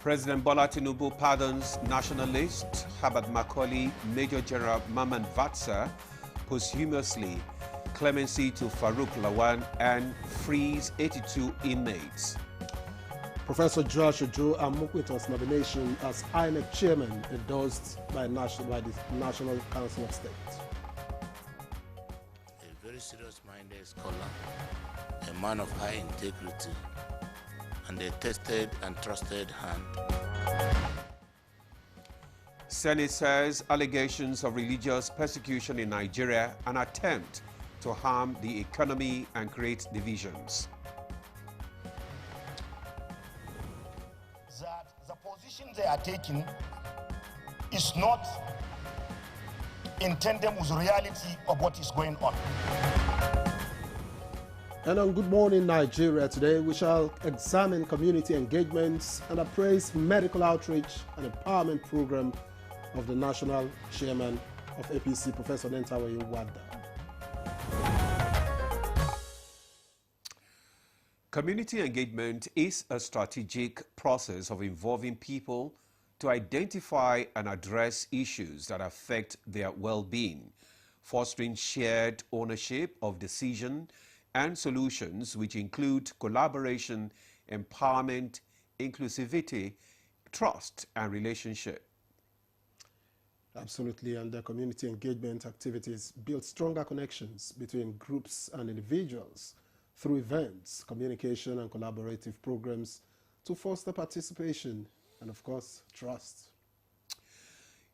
President Bola Tinubu pardons nationalist Herbert Macaulay, Major General Mamman Vatsa posthumously, clemency to Farouk Lawan, and frees 82 inmates. Professor Josh Ojo Amokwito's nomination as INEC chairman endorsed by the National Council of State. A very serious-minded scholar, a man of high integrity, and a tested and trusted hand. Senate says allegations of religious persecution in Nigeria an attempt to harm the economy and create divisions. That the position they are taking is not in tandem with the reality of what is going on. And on Good Morning Nigeria today, we shall examine community engagements and appraise medical outreach and empowerment program of the national chairman of APC, Professor Nentawe Wada. Community engagement is a strategic process of involving people to identify and address issues that affect their well-being, fostering shared ownership of decision and solutions, which include collaboration, empowerment, inclusivity, trust, and relationship. Absolutely, and the community engagement activities build stronger connections between groups and individuals through events, communication, and collaborative programs to foster participation and, of course, trust.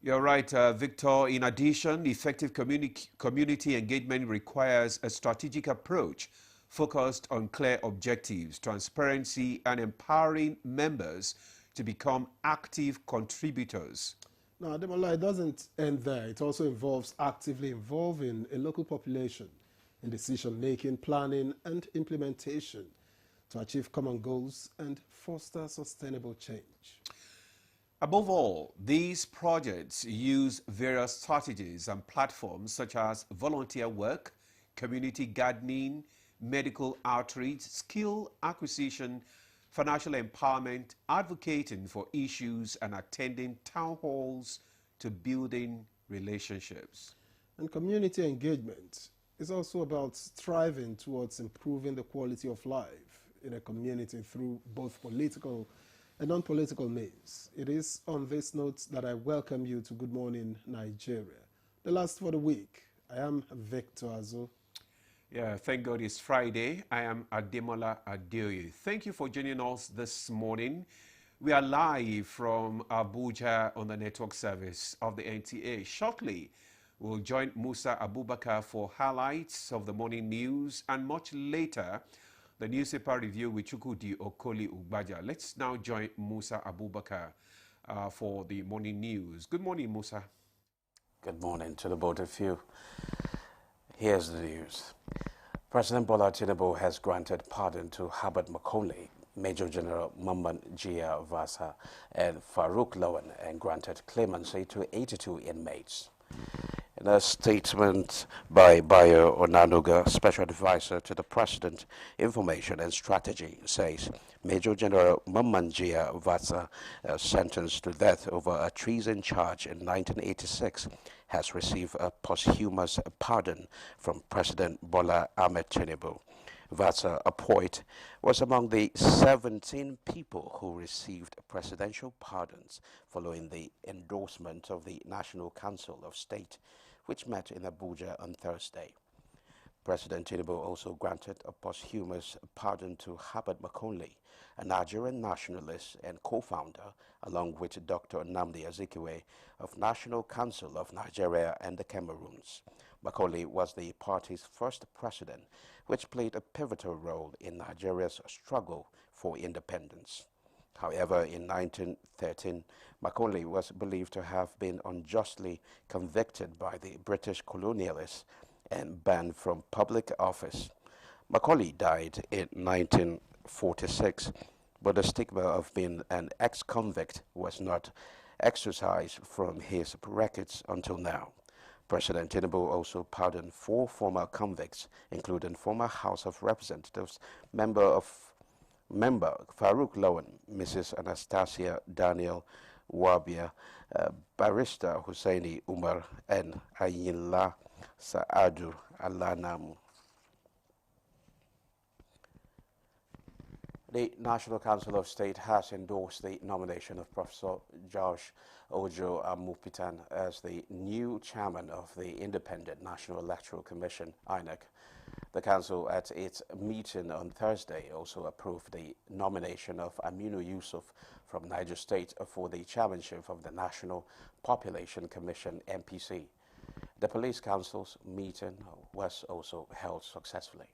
You're right, Victor. In addition, effective community engagement requires a strategic approach focused on clear objectives, transparency, and empowering members to become active contributors. Now, Ademola, it doesn't end there. It also involves actively involving a local population in decision-making, planning, and implementation to achieve common goals and foster sustainable change. Above all, these projects use various strategies and platforms such as volunteer work, community gardening, medical outreach, skill acquisition, financial empowerment, advocating for issues, and attending town halls to building relationships. And community engagement is also about striving towards improving the quality of life in a community through both political and non-political means. It is on this note that I welcome you to Good Morning Nigeria, the last for the week. I am Victor Azo. Yeah, thank God it's Friday. I am Ademola Adeoye. Thank you for joining us this morning. We are live from Abuja on the network service of the NTA. Shortly, we'll join Musa Abubakar for highlights of the morning news, and much later, the newspaper review with Chukwudi Okoli Ugbaja. Let's now join Musa Abubakar for the morning news. Good morning, Musa. Good morning to the both of you. Here's the news. President Bola Tinubu has granted pardon to Herbert Macaulay, Major General Mamman Jia Vasa, and Farouk Lawan, and granted clemency to 82 inmates. In a statement by Bayo Onanuga, Special Advisor to the President, Information and Strategy, says Major General Mamman Jia Vatsa, sentenced to death over a treason charge in 1986, has received a posthumous pardon from President Bola Ahmed Tinubu. Vatsa, a poet, was among the 17 people who received presidential pardons following the endorsement of the National Council of State, which met in Abuja on Thursday. President Tinubu also granted a posthumous pardon to Herbert Macaulay, a Nigerian nationalist and co-founder, along with Dr. Nnamdi Azikiwe of National Council of Nigeria and the Cameroons. Macaulay was the party's first president, which played a pivotal role in Nigeria's struggle for independence. However, in 1913, Macaulay was believed to have been unjustly convicted by the British colonialists and banned from public office. Macaulay died in 1946, but the stigma of being an ex-convict was not exorcised from his records until now. President Tinubu also pardoned 4 former convicts, including former House of Representatives member of member Farouk Lawan, Mrs. Anastasia Daniel Wabia, Barrister Hussaini Umar, and Ayinla Saadu Alanamu. The National Council of State has endorsed the nomination of Professor Josh Ojo Amupitan as the new chairman of the Independent National Electoral Commission, INEC. The council, at its meeting on Thursday, also approved the nomination of Aminu Yusuf from Niger State for the chairmanship of the National Population Commission, NPC. The police council's meeting was also held successfully.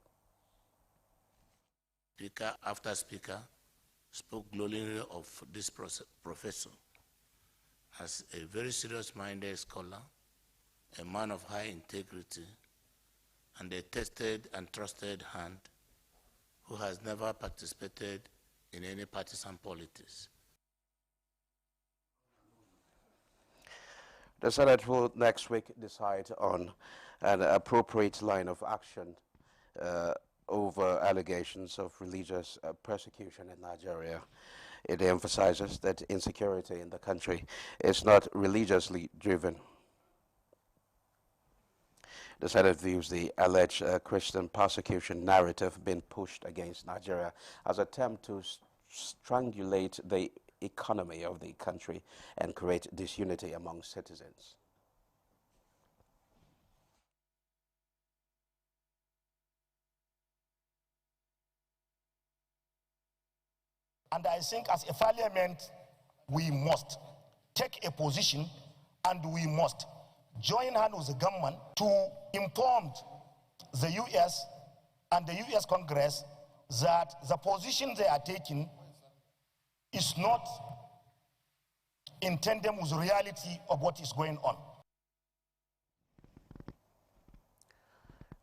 Speaker after speaker spoke glowingly of this professor as a very serious-minded scholar, a man of high integrity, and a tested and trusted hand who has never participated in any partisan politics. The Senate will next week decide on an appropriate line of action over allegations of religious persecution in Nigeria. It emphasizes that insecurity in the country is not religiously driven. The Senate views the alleged Christian persecution narrative being pushed against Nigeria as an attempt to strangulate the economy of the country and create disunity among citizens. And I think as a parliament, we must take a position and we must join hands with the government to inform the U.S. and the U.S. Congress that the position they are taking is not in tandem with the reality of what is going on.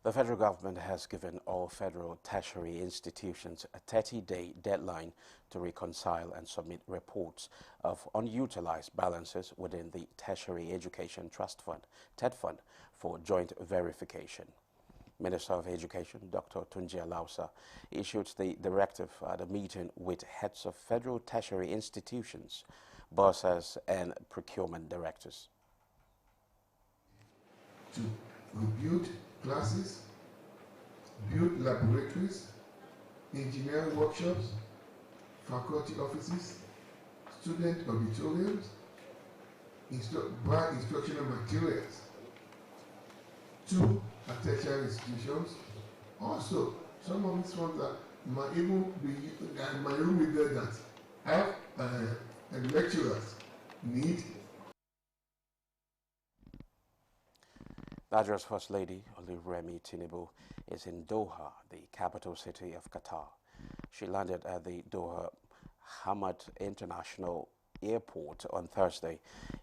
The federal government has given all federal tertiary institutions a 30-day deadline to reconcile and submit reports of unutilized balances within the Tertiary Education Trust Fund, TED Fund, for joint verification. Minister of Education, Dr. Tunji Alausa, issued the directive at a meeting with heads of federal tertiary institutions, bursars, and procurement directors. To rebuild classes, build laboratories, engineering workshops, faculty offices, student auditoriums, buy instructional materials. 2 at tertiary institutions. Also, some of these ones that might even be there that have and lecturers need. Nigeria's First Lady, Oluremi Tinubu, is in Doha, the capital city of Qatar. She landed at the Doha Hamad International Airport on Thursday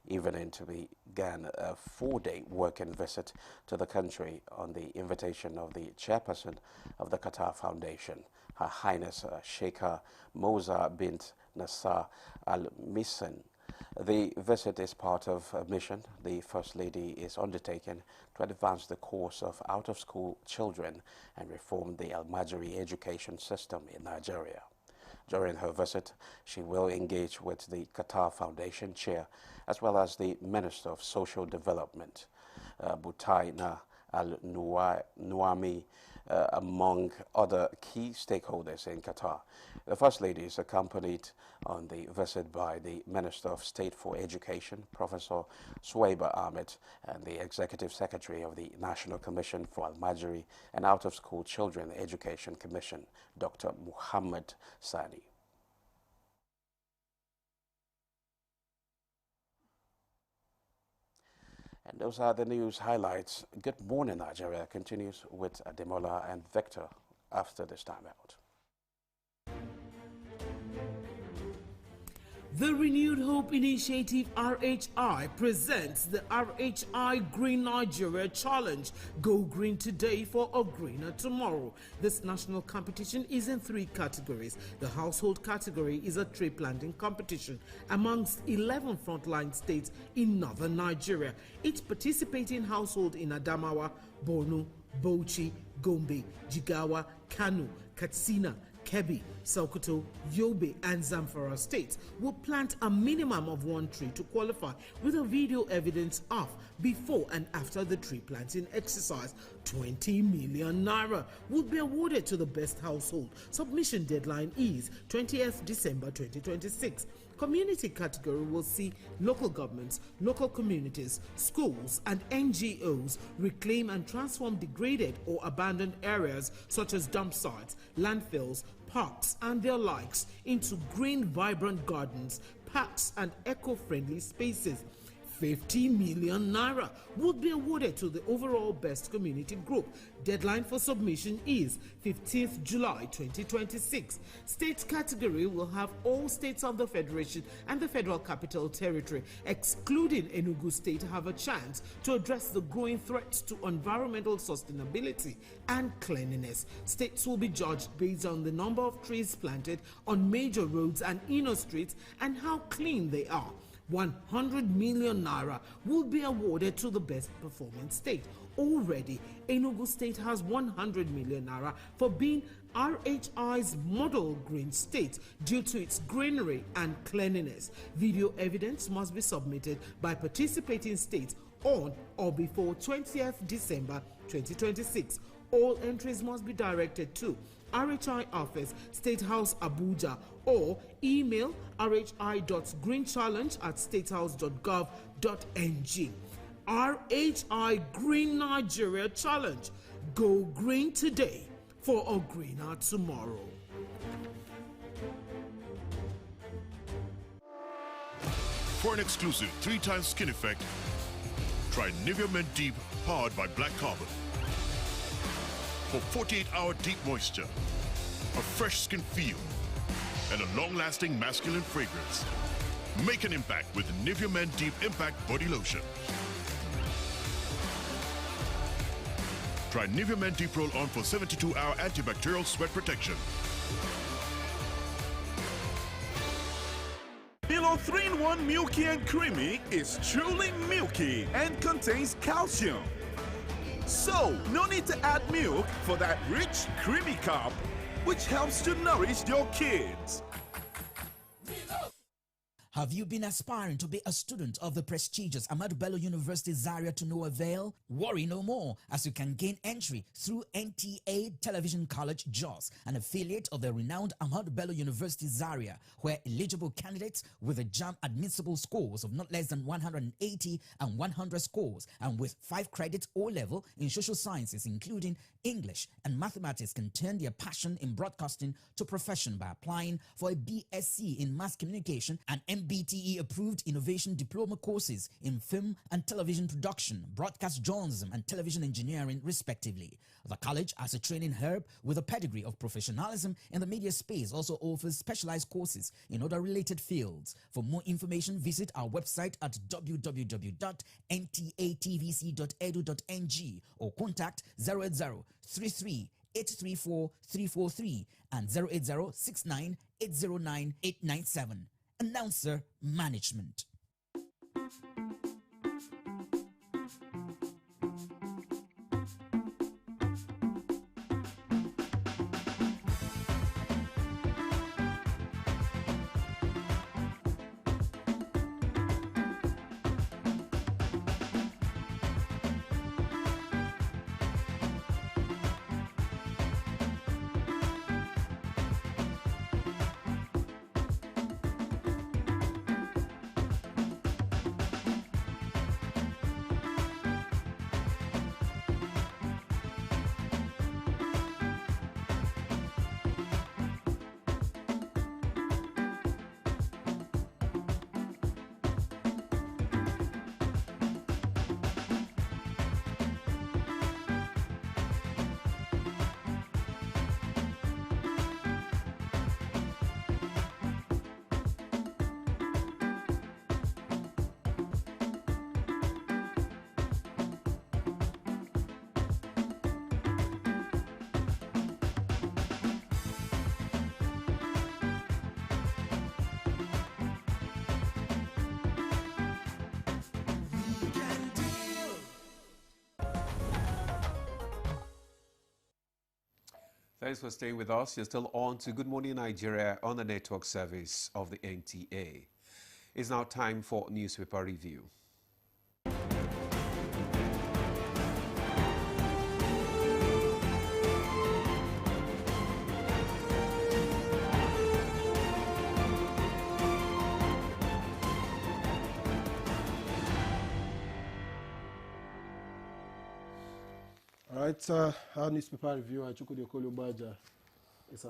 evening to begin a 4-day working visit to the country on the invitation of the chairperson of the Qatar Foundation, Her Highness Sheikha Moza bint Nasser Al Missan. The visit is part of a mission the First Lady is undertaking to advance the course of out-of-school children and reform the Al-Majri education system in Nigeria. During her visit, she will engage with the Qatar Foundation chair as well as the Minister of Social Development, Butaina Al-Nuami, among other key stakeholders in Qatar. The First Lady is accompanied on the visit by the Minister of State for Education, Professor Suwaiba Ahmed, and the Executive Secretary of the National Commission for Al-Majri and Out-of-School Children Education Commission, Dr. Muhammad Sani. And those are the news highlights. Good Morning Nigeria continues with Ademola and Victor after this time out. The Renewed Hope Initiative RHI presents the RHI Green Nigeria Challenge. Go green today for a greener tomorrow. This national competition is in 3 categories. The household category is a tree planting competition amongst 11 frontline states in northern Nigeria. Each participating household in Adamawa, Borno, Bauchi, Gombe, Jigawa, Kano, Katsina, Kebbi, Sokoto, Yobe, and Zamfara states will plant a minimum of 1 tree to qualify, with a video evidence of before and after the tree planting exercise. 20 million naira will be awarded to the best household. Submission deadline is 20th December 2026. Community category will see local governments, local communities, schools, and NGOs reclaim and transform degraded or abandoned areas such as dump sites, landfills, parks, and their likes into green, vibrant gardens, parks, and eco-friendly spaces. 50 million naira would be awarded to the overall best community group. Deadline for submission is 15th July 2026. State category will have all states of the Federation and the Federal Capital Territory, excluding Enugu State, have a chance to address the growing threats to environmental sustainability and cleanliness. States will be judged based on the number of trees planted on major roads and inner streets and how clean they are. 100 million naira will be awarded to the best performing state. Already, Enugu State has 100 million naira for being RHI's model green state due to its greenery and cleanliness. Video evidence must be submitted by participating states on or before 20th December 2026. All entries must be directed to RHI Office, State House, Abuja, or email rhi.greenchallenge@statehouse.gov.ng. RHI Green Nigeria Challenge. Go green today for a greener tomorrow. For an exclusive 3-time skin effect, try Nivea Men Deep powered by Black Carbon. For 48-hour deep moisture, a fresh skin feel, and a long-lasting masculine fragrance. Make an impact with Nivea Men Deep Impact Body Lotion. Try Nivea Men Deep Roll-On for 72-hour antibacterial sweat protection. Milo 3-in-1 Milky and Creamy is truly milky and contains calcium. So, no need to add milk for that rich, creamy cup, which helps to nourish your kids. Have you been aspiring to be a student of the prestigious Ahmadu Bello University Zaria to no avail? Worry no more, as you can gain entry through NTA Television College, Jos, an affiliate of the renowned Ahmadu Bello University Zaria, where eligible candidates with a JAMB admissible scores of not less than 180 and 100 scores, and with 5 credits O-level in social sciences, including English and mathematics, can turn their passion in broadcasting to profession by applying for a BSc in mass communication and MBTE approved innovation diploma courses in film and television production, broadcast journalism, and television engineering, respectively. The college, as a training hub with a pedigree of professionalism in the media space, also offers specialized courses in other related fields. For more information, visit our website at www.ntatvc.edu.ng or contact 080-33-834-343 and 080-69-809-897. Announcer Management. Thanks for staying with us. You're still on to Good Morning Nigeria on the network service of the NTA. It's now time for newspaper review. All right, our newspaper reviewer, Chukwudi Okoli-Ubaja, is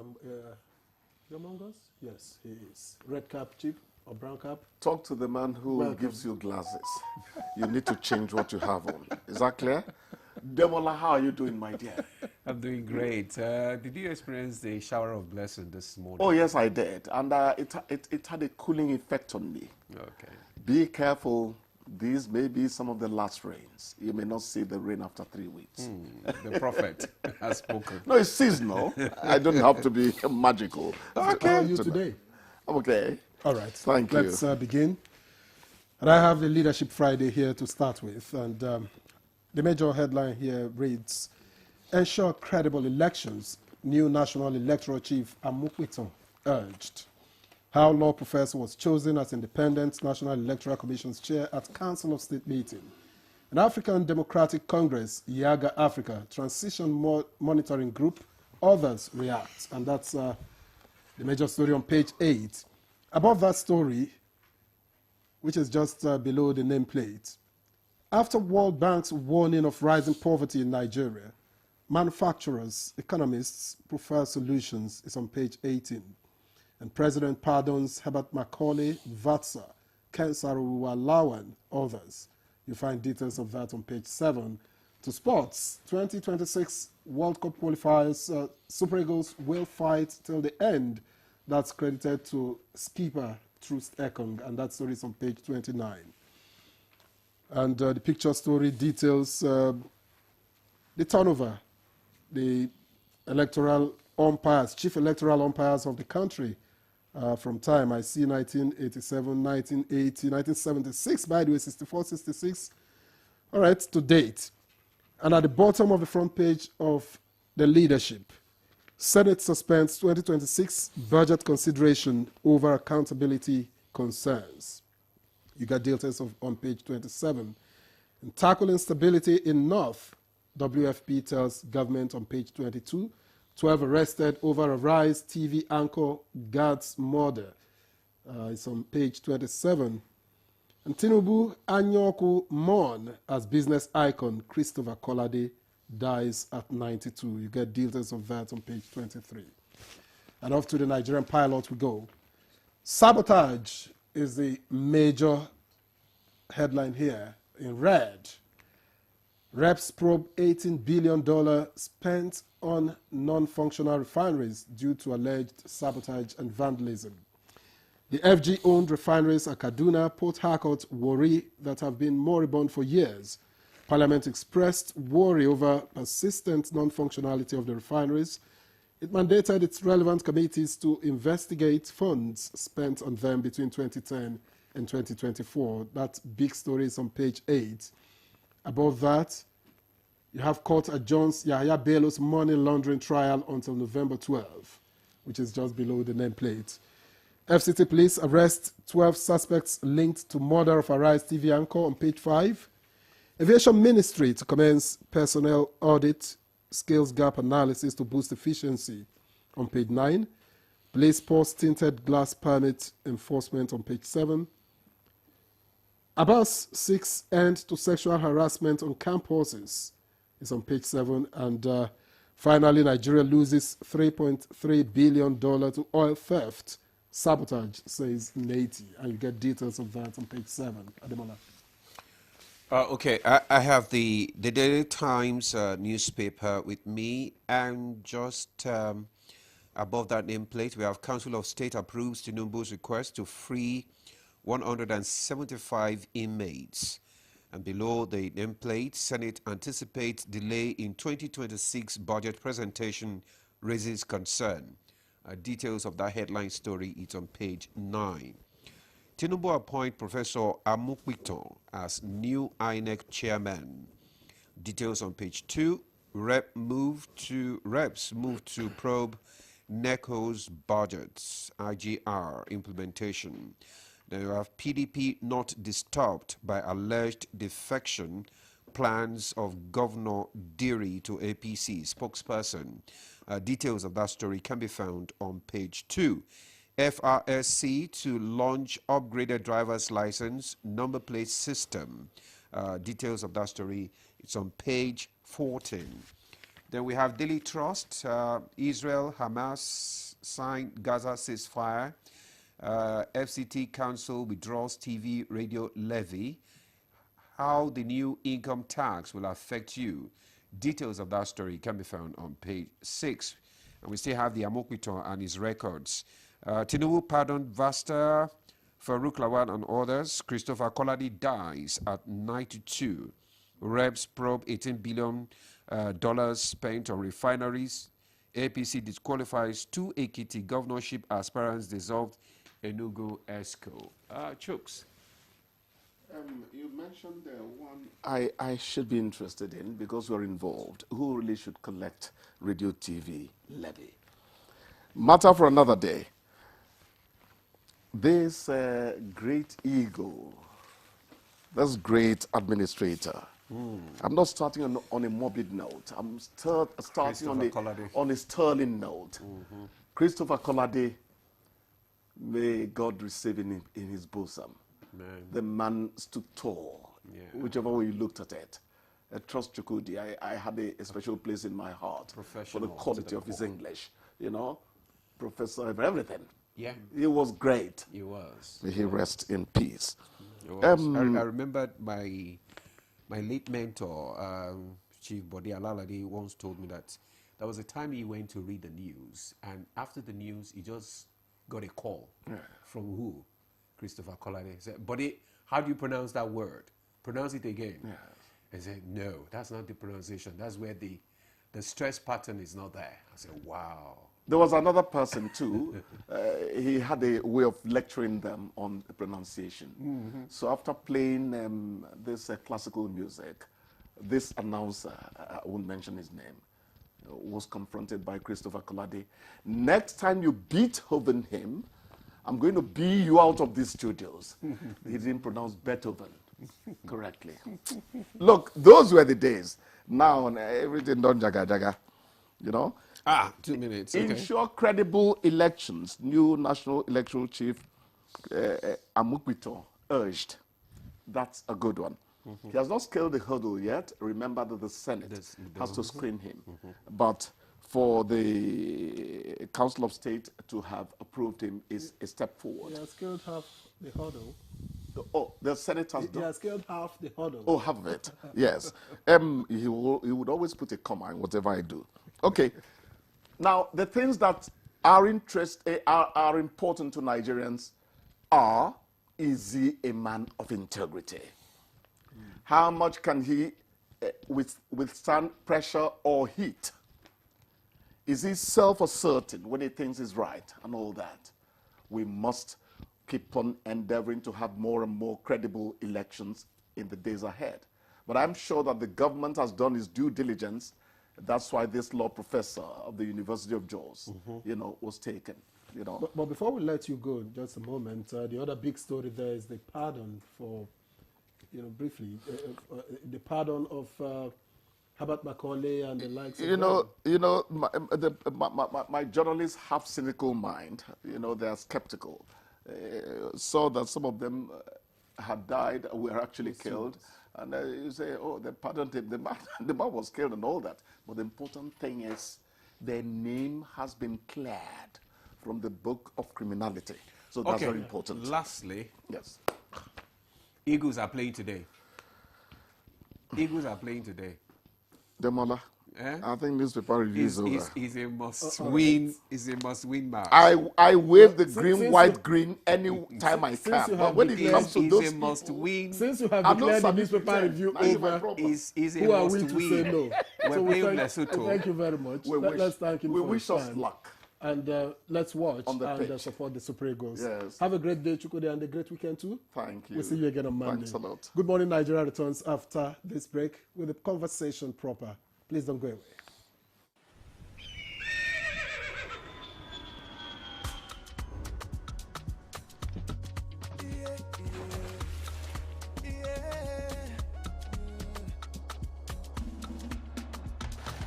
he among us? Yes, he is. Red cap, chief, or brown cap? Talk to the man who gives you glasses. You need to change what you have on. Is that clear? Demola, how are you doing, my dear? I'm doing great. Did you experience the shower of blessing this morning? Oh, yes, I did. And it had a cooling effect on me. Okay. Be careful. These may be some of the last rains. You may not see the rain after 3 weeks. The prophet has spoken. No, it's seasonal. I don't have to be magical. Okay. How are you today? I'm okay. All right. Thank you. Let's begin. And I have the Leadership Friday here to start with. And the major headline here reads, Ensure credible elections, new National Electoral Chief Amukwiton urged. How law professor was chosen as independent National Electoral Commission's chair at Council of State meeting. An African Democratic Congress, IAGA Africa, Transition Monitoring Group, others react. And that's the major story on page 8. Above that story, which is just below the nameplate, after World Bank's warning of rising poverty in Nigeria, manufacturers, economists prefer solutions is on page 18. And President pardons Herbert Macaulay, Vatsa, Kensaru Lawan, others. You find details of that on page 7. To sports, 2026 World Cup qualifiers, Super Eagles will fight till the end. That's credited to skipper Troost Ekong, and that story is on page 29. And the picture story details the turnover, the electoral umpires, chief electoral umpires of the country. From time, I see 1987, 1980, 1976, by the way, 64, 66. All right, to date. And at the bottom of the front page of the Leadership, Senate suspends 2026 budget consideration over accountability concerns. You got details on page 27. And tackle instability in North, WFP tells government on page 22. 12 arrested over a Rise TV anchor guard's murder. It's on page 27. And Tinubu Anyoku mourn as business icon Christopher Kolade dies at 92. You get details of that on page 23. And off to the Nigerian pilot we go. Sabotage is the major headline here in red. Reps probe $18 billion spent on non-functional refineries due to alleged sabotage and vandalism. The FG-owned refineries at Kaduna, Port Harcourt, Warri that have been moribund for years. Parliament expressed worry over persistent non-functionality of the refineries. It mandated its relevant committees to investigate funds spent on them between 2010 and 2024. That big story is on page 8. Above that, you have court adjourns Yahya Bello's money laundering trial until November 12, which is just below the nameplate. FCT police arrest 12 suspects linked to murder of Arise TV anchor on page 5. Aviation Ministry to commence personnel audit, skills gap analysis to boost efficiency on page 9. Police post tinted glass permit enforcement on page 7. Abbas seeks end to sexual harassment on campuses is on page 7. And finally, Nigeria loses $3.3 billion to oil theft. Sabotage, says Nati. And you get details of that on page 7. Ademola. Okay, I have the Daily Times newspaper with me, and just above that nameplate, we have Council of State approves Tinubu's request to free 175 inmates. And below the nameplate, Senate anticipates delay in 2026 budget presentation raises concern. Details of that headline story is on page 9. Tinubu appoint Professor Amukwiton as new INEC chairman. Details on page 2. reps move to probe NECO's budgets, IGR implementation. Then you have PDP not disturbed by alleged defection plans of Governor Diri to APC spokesperson. Details of that story can be found on page 2. FRSC to launch upgraded driver's license number plate system. Details of that story, it's on page 14. Then we have Daily Trust. Israel, Hamas signed Gaza ceasefire. FCT Council withdraws TV radio levy. How the new income tax will affect you. Details of that story can be found on page 6. And we still have the Amokwito and his records. Tinubu pardoned Vasta, Farouk Lawan and others. Christopher Koladi dies at 92. Reps probe $18 billion spent on refineries. APC disqualifies 2 Ekiti governorship aspirants dissolved Enugu ESCO. Chooks. You mentioned one I should be interested in because we're involved. Who really should collect radio TV levy? Matter for another day. This great eagle, this great administrator. I'm not starting on a morbid note. I'm starting on a sterling note. Christopher Kolade, may God receive him in his bosom. Man. The man stood tall, whichever way you looked at it. I trust Chukudi. I had a special place in my heart for the quality of his English. You know, professor of everything. Yeah. He was great. He was. May he rest in peace. I remembered my late mentor, Chief Bode Alalade, once told me that there was a time he went to read the news, and after the news, he just got a call from who? Christopher Kolade. He said, Bode, how do you pronounce that word? Pronounce it again. I said, no, that's not the pronunciation. That's where the stress pattern is not there. I said, wow. There was another person too. He had a way of lecturing them on the pronunciation. So after playing this classical music, this announcer, I won't mention his name, was confronted by Christopher Kolade. Next time you Beethoven him, I'm going to bee you out of these studios. He didn't pronounce Beethoven correctly. Look, those were the days. Now everything done jaga jaga, you know. 2 minutes. Okay. Ensure credible elections. New National Electoral Chief Amokwito urged. That's a good one. He has not scaled the hurdle yet. Remember that the Senate has to screen him. But for the Council of State to have approved him is a step forward. He has scaled half the hurdle. Oh, the Senate has done. He has scaled half the hurdle. Oh, half of it. Yes. He would always put a comma in whatever I do. Okay. Now, the things that are important to Nigerians are, is he a man of integrity? How much can he withstand pressure or heat? Is he self-asserting when he thinks he's right and all that? We must keep on endeavoring to have more and more credible elections in the days ahead. But I'm sure that the government has done its due diligence. That's why this law professor of the University of Jos, you know, was taken. You know. But before we let you go, just a moment, the other big story there is the pardon for, you know, briefly, the pardon of Herbert Macaulay and the likes. My journalist half-cynical mind, you know, they are skeptical. Saw that some of them had died, were actually killed. And you say, oh, they pardoned him. The man was killed and all that. But the important thing is their name has been cleared from the book of criminality. So that's very important. Lastly, yes, Eagles are playing today. Eagles are playing today. Demola, I think newspaper review is over. Is a must-win. Is a must-win match. I wave the green, white, green any time I can. But when it comes to those, a must-win. Since you have declared the newspaper review over, is a who are we to must-win. say no? We're playing Lesotho. Thank you very much. Let's thank him. We for wish his us time. luck. And let's watch and support the Super Eagles. Yes. Have a great day, Chukwudi, and a great weekend too. Thank you. We'll see you again on Monday. Thanks a lot. Good morning, Nigeria returns after this break with the conversation proper Please don't go away.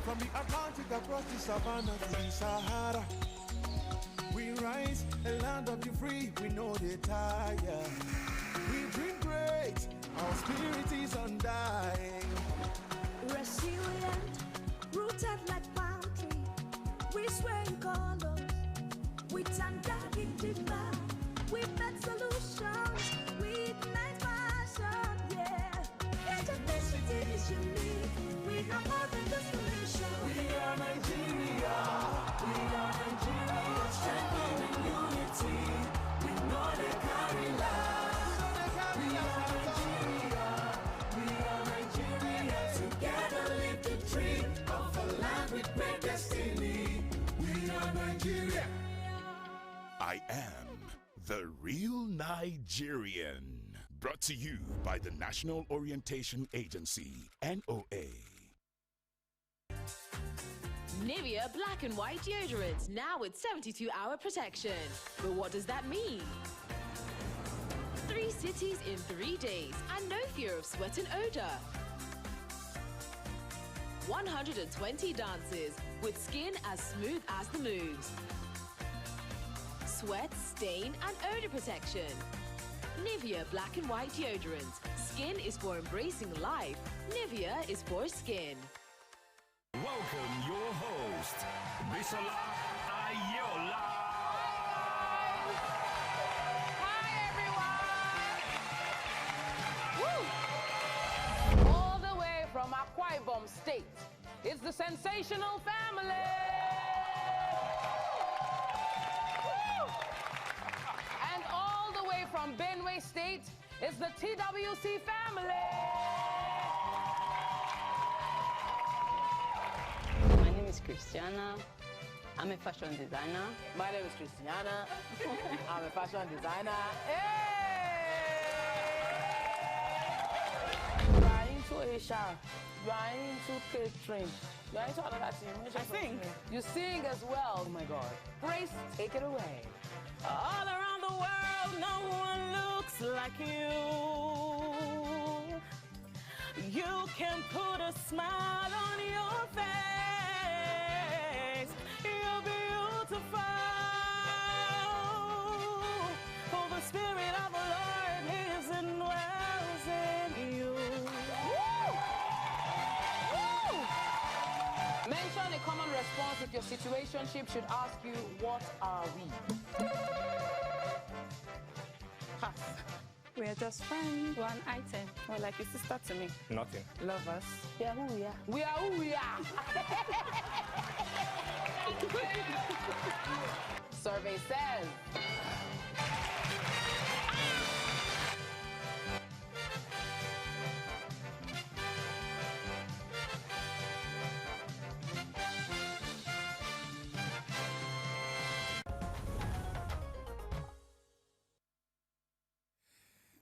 From the Atlantic across the savannah to the Sahara, we rise, a land of the free, we know they tire. We dream great, our spirit is undying. Resilient, rooted like palm tree, we sway in colors, with undying demand. We make solutions, we ignite passion, yeah. Ethnicity is unique, we are more than the solution. We are Nigeria, strengthened in unity. We know they carry life. We are Nigeria, together live the dream of a land with great destiny. We are Nigeria. I am the real Nigerian. Brought to you by the National Orientation Agency, NOA. Nivea Black and White Deodorant, now with 72-hour protection. But what does that mean? 3 cities in 3 days and no fear of sweat and odor. 120 dances with skin as smooth as the moves. Sweat, stain and odor protection. Nivea Black and White Deodorant. Skin is for embracing life. Nivea is for skin. Welcome your host, Bisola Ayola. Hi, everyone. Woo! All the way from Akwa Ibom State, it's the sensational family. Woo! And all the way from Benue State, it's the TWC family. Christiana. I'm a fashion designer. My name is Christiana. I'm a fashion designer. You are into Asia. You are into catering. You are into all of that thing. I sing. You sing as well. Oh my God. Grace, take it away. All around the world, no one looks like you. You can put a smile on your face. You're beautiful. For the Spirit of the Lord lives and dwells in you. Woo! Woo! Mention a common response if your situationship should ask you, what are we? Pass. We're just friends. One item. We're like a sister to me. Nothing. Lovers. We are who we are. We are who we are. Survey says.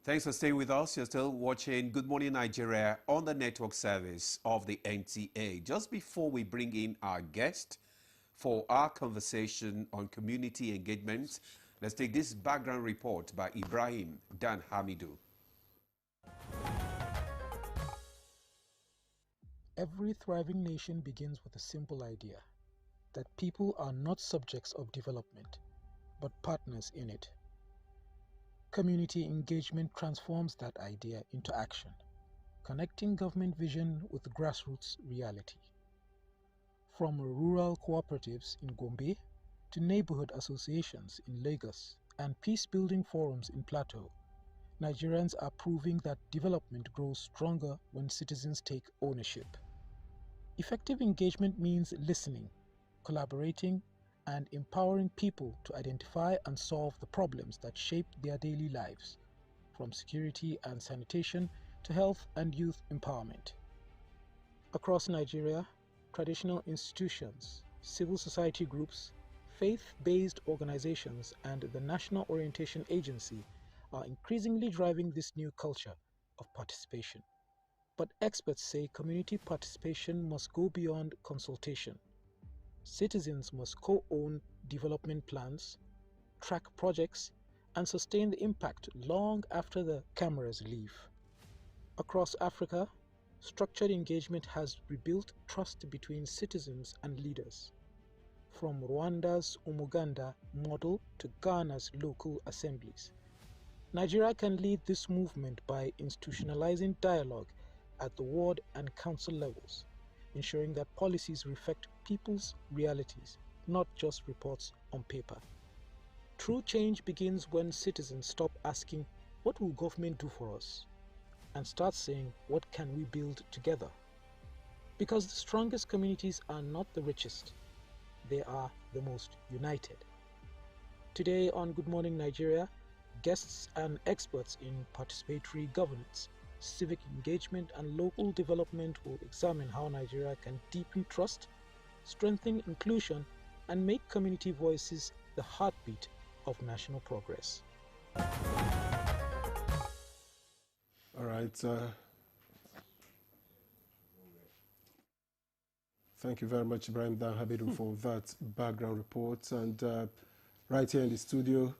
Thanks for staying with us. You're still watching Good Morning Nigeria on the network service of the NTA. Just before we bring in our guest for our conversation on community engagement, let's take this background report by Ibrahim Dan Hamidu. Every thriving nation begins with a simple idea, that people are not subjects of development, but partners in it. Community engagement transforms that idea into action, connecting government vision with grassroots reality. From rural cooperatives in Gombe to neighborhood associations in Lagos and peace-building forums in Plateau, Nigerians are proving that development grows stronger when citizens take ownership. Effective engagement means listening, collaborating, and empowering people to identify and solve the problems that shape their daily lives, from security and sanitation to health and youth empowerment. Across Nigeria, traditional institutions, civil society groups, faith-based organizations, and the National Orientation Agency are increasingly driving this new culture of participation. But experts say community participation must go beyond consultation. Citizens must co-own development plans, track projects, and sustain the impact long after the cameras leave. Across Africa, structured engagement has rebuilt trust between citizens and leaders. From Rwanda's Umuganda model to Ghana's local assemblies, Nigeria can lead this movement by institutionalizing dialogue at the ward and council levels, ensuring that policies reflect people's realities, not just reports on paper. True change begins when citizens stop asking, "What will government do for us?" and start saying, "What can we build together?" Because the strongest communities are not the richest, they are the most united. Today on Good Morning Nigeria, guests and experts in participatory governance, civic engagement, and local development will examine how Nigeria can deepen trust, strengthen inclusion, and make community voices the heartbeat of national progress. All right. Thank you very much, Ibrahim Dahabidu, for that background report. And right here in the studio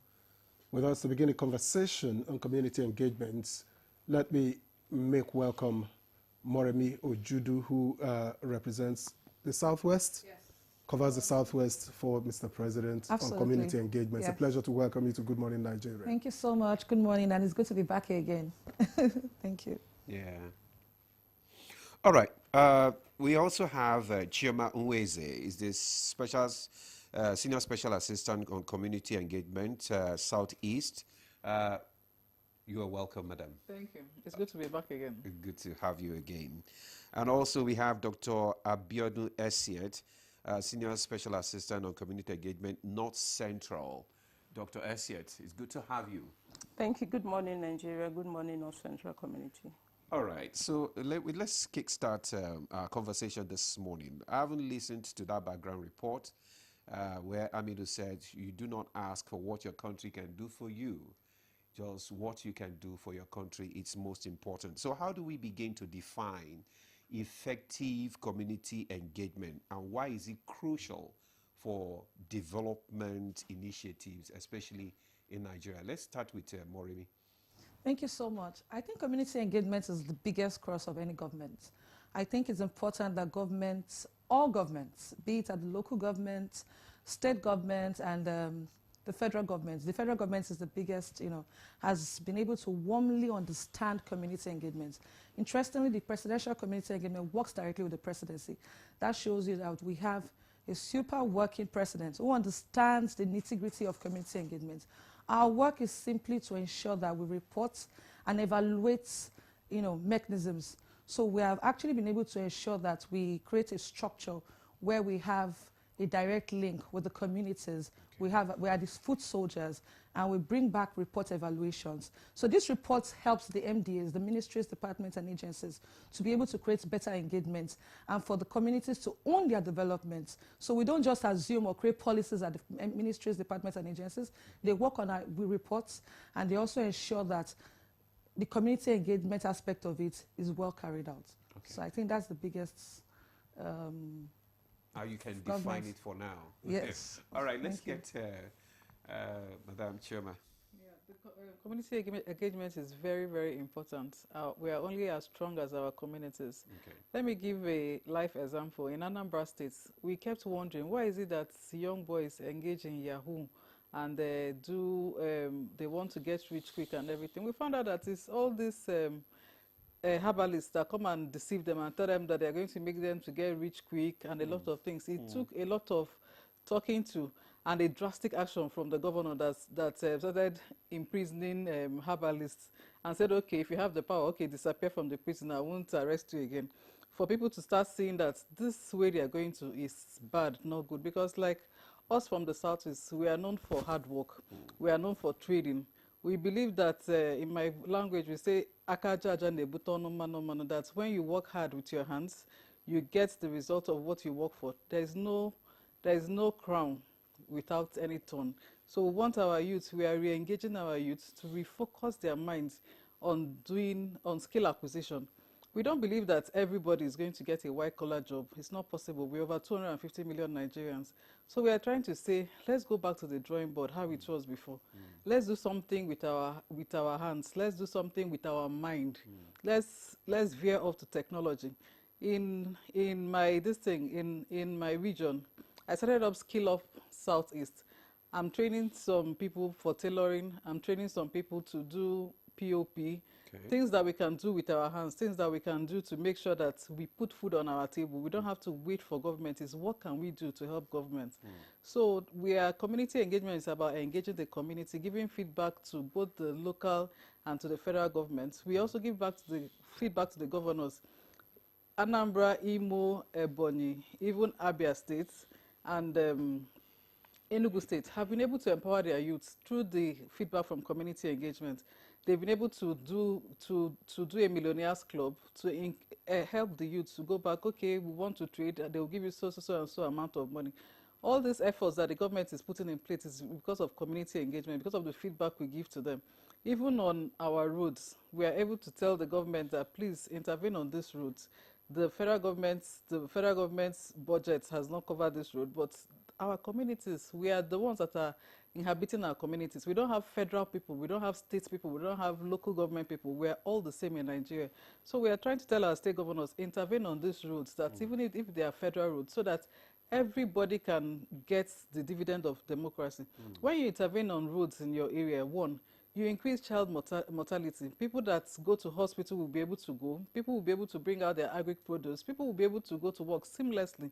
with us to begin a conversation on community engagement, let me make welcome Moremi Ojudu, who represents the Southwest, covers the Southwest for Mr. President on community engagement. It's a pleasure to welcome you to Good Morning Nigeria. Thank you so much. Good morning, and it's good to be back here again. Thank you. Yeah. All right. We also have Chioma Nweze, is the senior special assistant on community engagement, Southeast. You are welcome, madam. Thank you. It's good to be back again. Good to have you again. And also we have Dr. Abiodun Esiet, senior special assistant on community engagement, North Central. Dr. Esiet, it's good to have you. Thank you. Good morning, Nigeria. Good morning, North Central community. All right, so let's kickstart our conversation this morning. I haven't listened to that background report where Amidu said you do not ask for what your country can do for you, just what you can do for your country. It's most important. So how do we begin to define effective community engagement, and why is it crucial for development initiatives, especially in Nigeria? Let's start with Moremi. Thank you so much. I think community engagement is the biggest cross of any government. I think it's important that governments, all governments, be it at the local government, state government, and the federal government is the biggest, has been able to warmly understand community engagement. Interestingly, the presidential community engagement works directly with the presidency. That shows you that we have a super working president who understands the nitty-gritty of community engagement. Our work is simply to ensure that we report and evaluate, mechanisms. So we have actually been able to ensure that we create a structure where we have a direct link with the communities. We are these foot soldiers, and we bring back report evaluations. So this report helps the MDAs, the ministries, departments, and agencies to be able to create better engagement, and for the communities to own their development. So we don't just assume or create policies at the ministries, departments, and agencies. They work on our reports, and they also ensure that the community engagement aspect of it is well carried out. Okay. So I think that's the biggest how you can define it for now. Yes. All right, let's get Madam Chioma. Yeah, the community engagement is very, very important. We are only as strong as our communities. Okay. Let me give a life example. In Anambra State, we kept wondering, why is it that young boys engage in Yahoo and they want to get rich quick and everything? We found out that it's all this herbalists that come and deceive them and tell them that they're going to make them to get rich quick and a lot of things. It took a lot of talking to and a drastic action from the governor that started imprisoning herbalists and said, okay, if you have the power, okay, disappear from the prison, I won't arrest you again. For people to start seeing that this way they are going to is bad, not good, because like us from the Southeast, we are known for hard work. We are known for trading. We believe that, in my language, we say, that when you work hard with your hands, you get the result of what you work for. There is no crown without any thorn. So we want our youth, we are re-engaging our youth to refocus their minds on skill acquisition, We don't believe that everybody is going to get a white-collar job. It's not possible. We're over 250 million Nigerians. So we are trying to say, let's go back to the drawing board, how it was before. Let's do something with our hands. Let's do something with our mind. Let's veer off to technology. In my region, I started up Skill Up Southeast. I'm training some people for tailoring. I'm training some people to do POP. Things that we can do with our hands, things that we can do to make sure that we put food on our table. We don't have to wait for government. It's what can we do to help government. So community engagement is about engaging the community, giving feedback to both the local and to the federal government. We also give feedback to the governors. Anambra, Imo, Ebonyi, even Abia State, and Enugu State have been able to empower their youth through the feedback from community engagement. They've been able to do a millionaires club to help the youth to go back. Okay, we want to trade. They will give you so and so amount of money. All these efforts that the government is putting in place is because of community engagement, because of the feedback we give to them. Even on our roads, we are able to tell the government that please intervene on these roads. The federal government's budget has not covered this road, but our communities, we are the ones that are inhabiting our communities. We don't have federal people, we don't have state people, we don't have local government people. We are all the same in Nigeria. So we are trying to tell our state governors, intervene on these roads, that even if they are federal roads, so that everybody can get the dividend of democracy. When you intervene on roads in your area, one, you increase child mortality. People that go to hospital will be able to go. People will be able to bring out their agri-produce. People will be able to go to work seamlessly.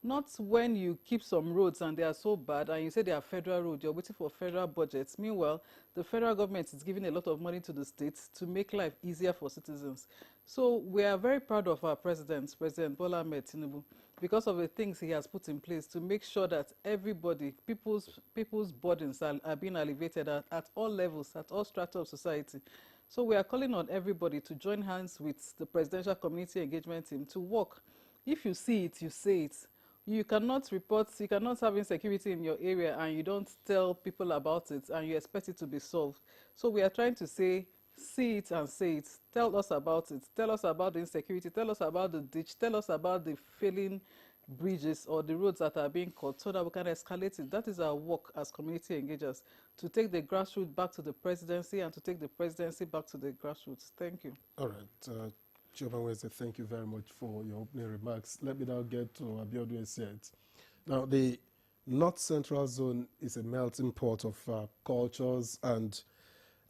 Not when you keep some roads and they are so bad and you say they are federal roads, you're waiting for federal budgets. Meanwhile, the federal government is giving a lot of money to the states to make life easier for citizens. So we are very proud of our President Bola Ahmed Tinubu, because of the things he has put in place to make sure that everybody, people's burdens are being alleviated at all levels, at all strata of society. So we are calling on everybody to join hands with the Presidential Community Engagement Team to work. If you see it, you say it. You cannot have insecurity in your area and you don't tell people about it and you expect it to be solved. So we are trying to say, see it and say it. Tell us about it. Tell us about the insecurity. Tell us about the ditch. Tell us about the failing bridges or the roads that are being cut so that we can escalate it. That is our work as community engagers, to take the grassroots back to the presidency and to take the presidency back to the grassroots. Thank you. All right. Chairman Wednesday, thank you very much for your opening remarks. Let me now get to Abiodun Esiet. Now, the North Central Zone is a melting pot of cultures and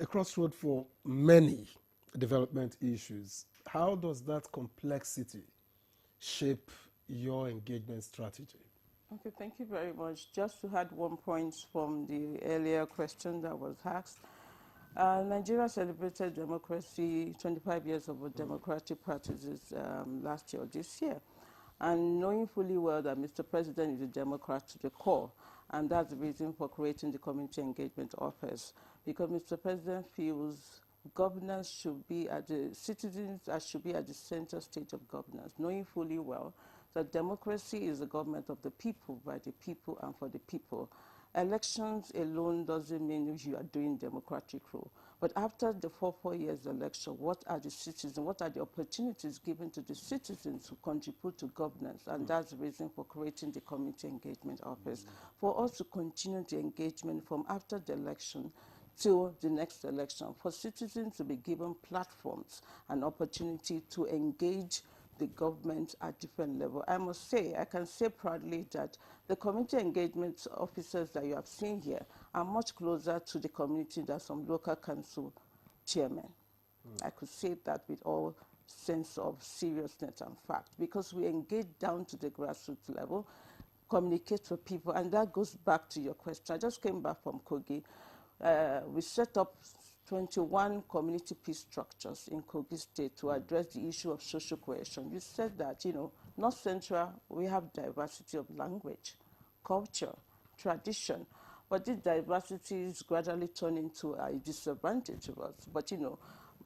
a crossroad for many development issues. How does that complexity shape your engagement strategy? Okay, thank you very much. Just to add one point from the earlier question that was asked, Nigeria celebrated democracy, 25 years of democratic practices last year or this year. And knowing fully well that Mr. President is a Democrat to the core, and that's the reason for creating the Community Engagement Office, because Mr. President feels governance should be at the citizens should be at the center stage of governance, knowing fully well that democracy is the government of the people, by the people, and for the people. Elections alone doesn't mean you are doing democratic rule. But after the 4 years election, what are the citizens, what are the opportunities given to the citizens to contribute to governance? And that's the reason for creating the Community Engagement Office, for us to continue the engagement from after the election till the next election, for citizens to be given platforms and opportunity to engage the government at different levels. I must say, I can say proudly that the community engagement officers that you have seen here are much closer to the community than some local council chairmen. I could say that with all sense of seriousness and fact, because we engage down to the grassroots level, communicate with people, and that goes back to your question. I just came back from Kogi. We set up 21 community peace structures in Kogi State to address the issue of social cohesion. You said that, North Central, we have diversity of language, culture, tradition, but this diversity is gradually turning to a disadvantage to us. But,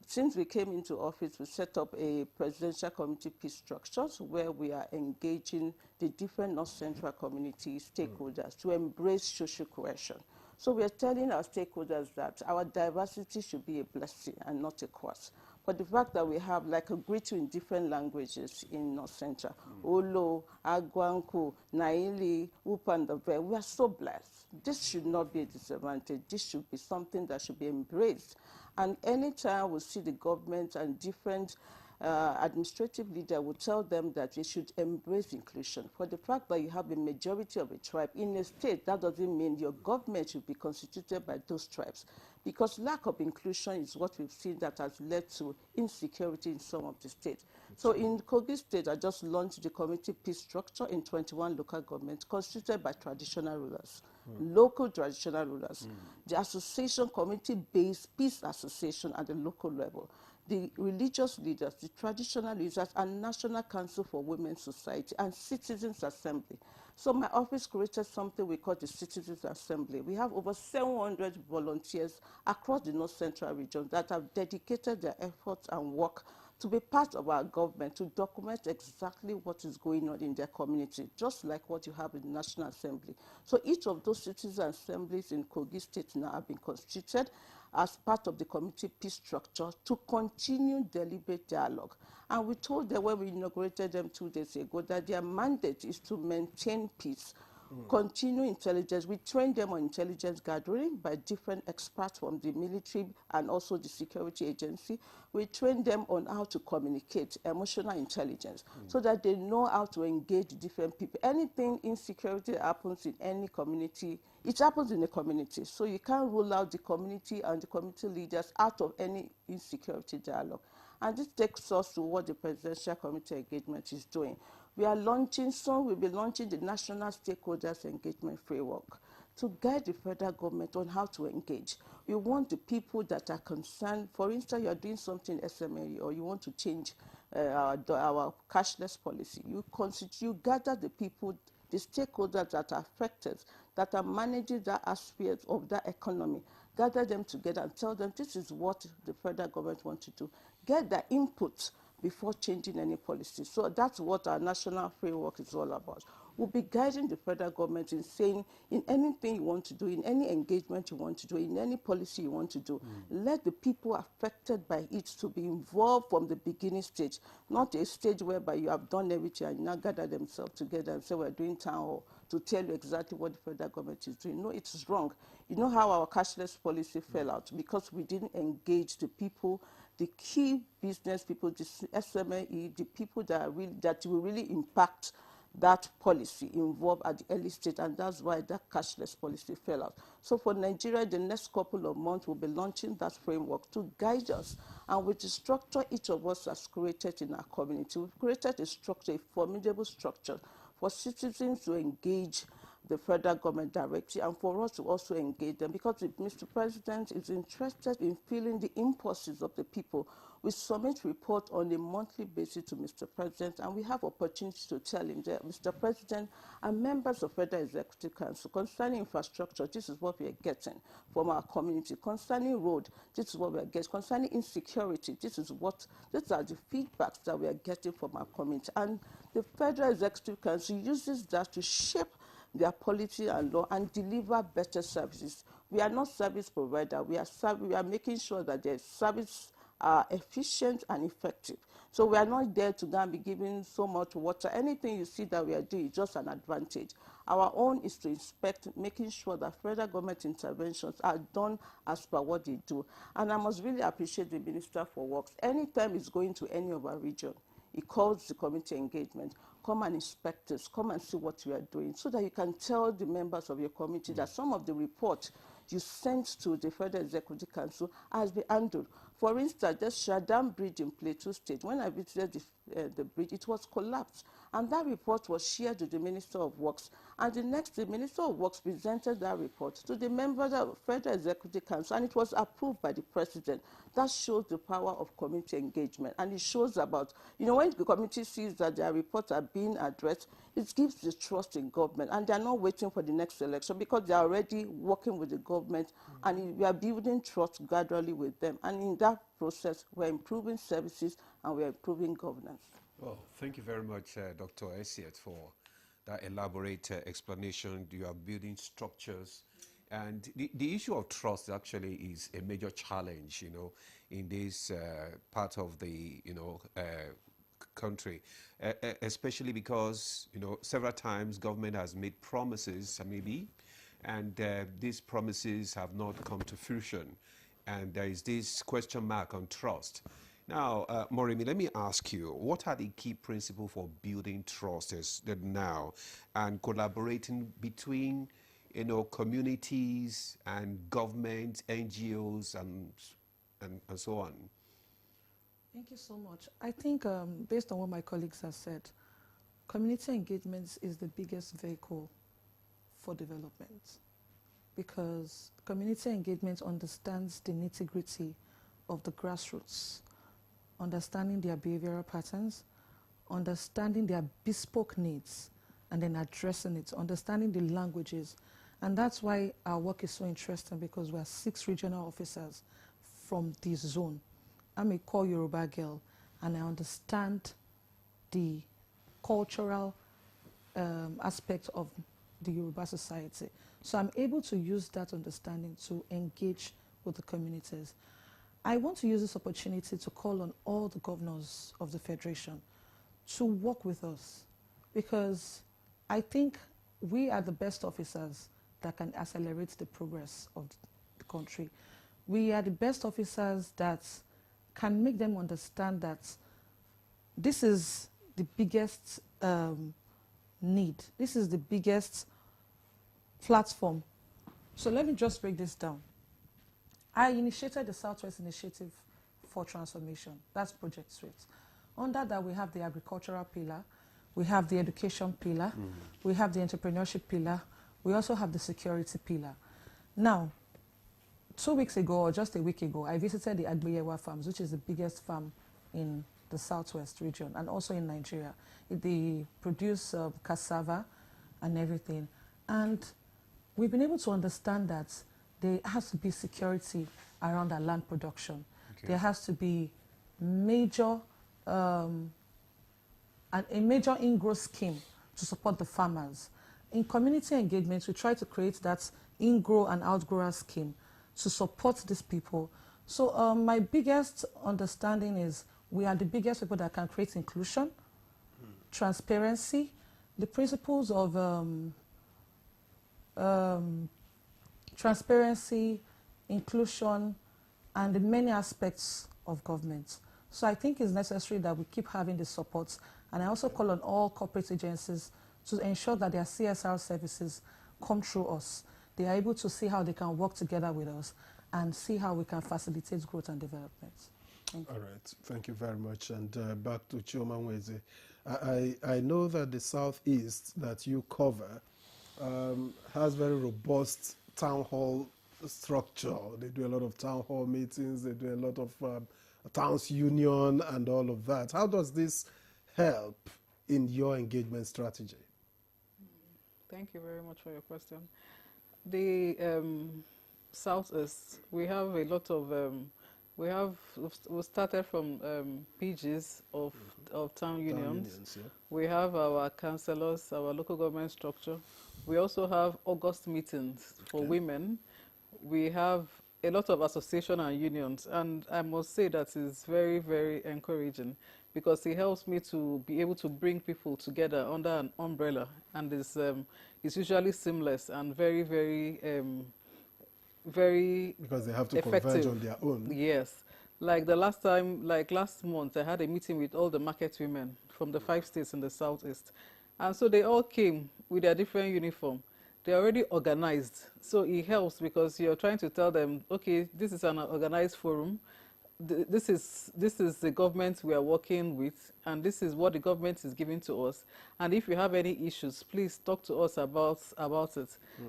since we came into office, we set up a presidential community peace structures where we are engaging the different North Central community stakeholders to embrace social cohesion. So we are telling our stakeholders that our diversity should be a blessing and not a curse. For the fact that we have like a greeting in different languages in North Central, Olo, Agwanku, Naili, Upandabe, we are so blessed. This should not be a disadvantage. This should be something that should be embraced. And anytime we see the government and different administrative leader will tell them that they should embrace inclusion. For the fact that you have a majority of a tribe in a state, that doesn't mean your government should be constituted by those tribes. Because lack of inclusion is what we've seen that has led to insecurity in some of the states. So in Kogi State, I just launched the community peace structure in 21 local governments constituted by traditional rulers, local traditional rulers, the association, community-based peace association at the local level, the religious leaders, the traditional leaders, and National Council for Women's Society, and Citizens Assembly. So my office created something we call the Citizens Assembly. We have over 700 volunteers across the North Central region that have dedicated their efforts and work to be part of our government, to document exactly what is going on in their community, just like what you have in the National Assembly. So each of those citizens' assemblies in Kogi State now have been constituted as part of the community peace structure to continue deliberate dialogue. And we told them when we inaugurated them 2 days ago that their mandate is to maintain peace, continue intelligence. We train them on intelligence gathering by different experts from the military and also the security agency. We train them on how to communicate, emotional intelligence, so that they know how to engage different people. Anything insecurity that happens in any community, it happens in the community. So you can't rule out the community and the community leaders out of any insecurity dialogue. And this takes us to what the Presidential Community Engagement is doing. We are launching, soon we'll be launching the National Stakeholders Engagement Framework to guide the federal government on how to engage. We want the people that are concerned, for instance, you are doing something in SME or you want to change our cashless policy. You gather the people, the stakeholders that are affected, that are managing that aspect of that economy, gather them together and tell them this is what the federal government wants to do. Get their input before changing any policy. So that's what our national framework is all about. We'll be guiding the federal government in saying, in anything you want to do, in any engagement you want to do, in any policy you want to do, let the people affected by it to be involved from the beginning stage, not a stage whereby you have done everything and now gather themselves together and say we're doing town hall to tell you exactly what the federal government is doing. No, it's wrong. You know how our cashless policy fell out? Because we didn't engage the people, the key business people, the SME, the people that will really impact that policy involved at the early stage, and that's why that cashless policy fell out. So for Nigeria, the next couple of months, we'll be launching that framework to guide us. And with the structure each of us has created in our community, we've created a structure, a formidable structure for citizens to engage the federal government directly and for us to also engage them, because if Mr. President is interested in feeling the impulses of the people, we submit report on a monthly basis to Mr. President, and we have opportunity to tell him that, Mr. President and members of Federal Executive Council, concerning infrastructure, this is what we are getting from our community. Concerning road, this is what we are getting. Concerning insecurity, these are the feedbacks that we are getting from our community. And the Federal Executive Council uses that to shape their policy and law and deliver better services. We are not service provider. We are making sure that their service are efficient and effective. So we are not there to go and be giving so much water. Anything you see that we are doing is just an advantage. Our own is to inspect, making sure that federal government interventions are done as per what they do. And I must really appreciate the Minister for Works. Anytime he's going to any of our region, he calls the community engagement. Come and inspect us, come and see what we are doing, so that you can tell the members of your community that some of the reports you sent to the Federal Executive Council has been handled. For instance, the Shadam Bridge in Plateau State, when I visited the bridge, it was collapsed. And that report was shared to the Minister of Works. And the Minister of Works presented that report to the members of the Federal Executive Council, and it was approved by the President. That shows the power of community engagement. And it shows about, when the community sees that their reports are being addressed, it gives the trust in government. And they're not waiting for the next election, because they're already working with the government, and we are building trust gradually with them. And in that process, we're improving services and we're improving governance. Well, thank you very much, Dr. Essiet, for that elaborate explanation. You are building structures And the issue of trust actually is a major challenge, you know, in this part of the, you know, country, especially because, you know, several times government has made promises, maybe, and these promises have not come to fruition. And there is this question mark on trust. Now, Moremi, let me ask you, what are the key principles for building trust now and collaborating between, you know, communities and government, NGOs, and so on? Thank you so much. I think based on what my colleagues have said, community engagement is the biggest vehicle for development, because community engagement understands the nitty-gritty of the grassroots, understanding their behavioral patterns, understanding their bespoke needs, and then addressing it, understanding the languages. And that's why our work is so interesting, because we are 6 regional officers from this zone. I'm a core Yoruba girl, and I understand the cultural aspect of the Yoruba society. So I'm able to use that understanding to engage with the communities. I want to use this opportunity to call on all the governors of the Federation to work with us, because I think we are the best officers that can accelerate the progress of the country. We are the best officers that can make them understand that this is the biggest need. This is the biggest platform. So let me just break this down. I initiated the Southwest Initiative for Transformation. That's Project Swift. Under that, we have the agricultural pillar, we have the education pillar, we have the entrepreneurship pillar, we also have the security pillar. Now, 2 weeks ago, or just a week ago, I visited the Agbeyewa farms, which is the biggest farm in the Southwest region and also in Nigeria. They produce cassava and everything. And we've been able to understand that there has to be security around our land production. Okay. There has to be major, a major in-growth scheme to support the farmers. In community engagement, we try to create that in-grow and outgrower scheme to support these people. So my biggest understanding is we are the biggest people that can create inclusion, transparency, the principles of transparency, inclusion, and the many aspects of government. So I think it's necessary that we keep having the support. And I also call on all corporate agencies to ensure that their CSR services come through us. They are able to see how they can work together with us and see how we can facilitate growth and development. Thank you. All right, thank you very much. And back to Chioma Nweze. I know that the Southeast that you cover has very robust town hall structure. They do a lot of town hall meetings, they do a lot of towns union and all of that. How does this help in your engagement strategy? Thank you very much for your question. The Southeast, we have a lot of, we started from PGs of town unions. Yeah. We have our councillors, our local government structure. We also have August meetings for women. We have a lot of association and unions, and I must say that is very, very encouraging, because it helps me to be able to bring people together under an umbrella, and it's usually seamless and very, very, very because they have to effective. Converge on their own. Yes. Like the last time, like last month, I had a meeting with all the market women from the 5 states in the Southeast. And so they all came with their different uniform. They're already organized. So it helps, because you're trying to tell them, okay, this is an organized forum. This is the government we are working with, and this is what the government is giving to us. And if you have any issues, please talk to us about it.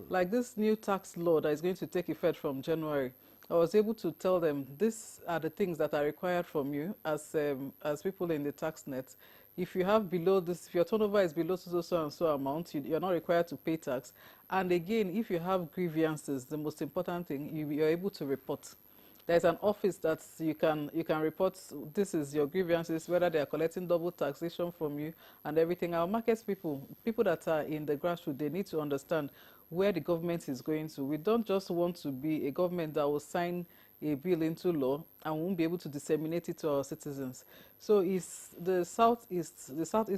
Like this new tax law that is going to take effect from January, I was able to tell them these are the things that are required from you as people in the tax net. If you have below this, if your turnover is below so and so amount, you're not required to pay tax. And again, if you have grievances, the most important thing, you're able to report. There's an office that you can report. This is your grievances, whether they are collecting double taxation from you and everything. Our markets people that are in the grassroots, they need to understand where the government is going to. We don't just want to be a government that will sign a bill into law and won't be able to disseminate it to our citizens. So it's the Southeast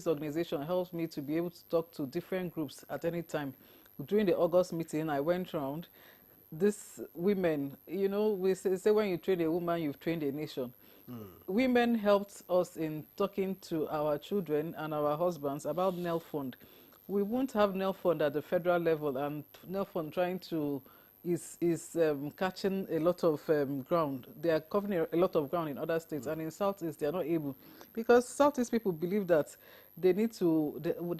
organization helps me to be able to talk to different groups at any time. During the August meeting, I went around. These women, you know, we say when you train a woman, you've trained a nation. Women helped us in talking to our children and our husbands about NEL Fund. We won't have NEL Fund at the federal level, and NEL Fund is catching a lot of ground. They are covering a lot of ground in other states, and in Southeast they are not able, because Southeast people believe that they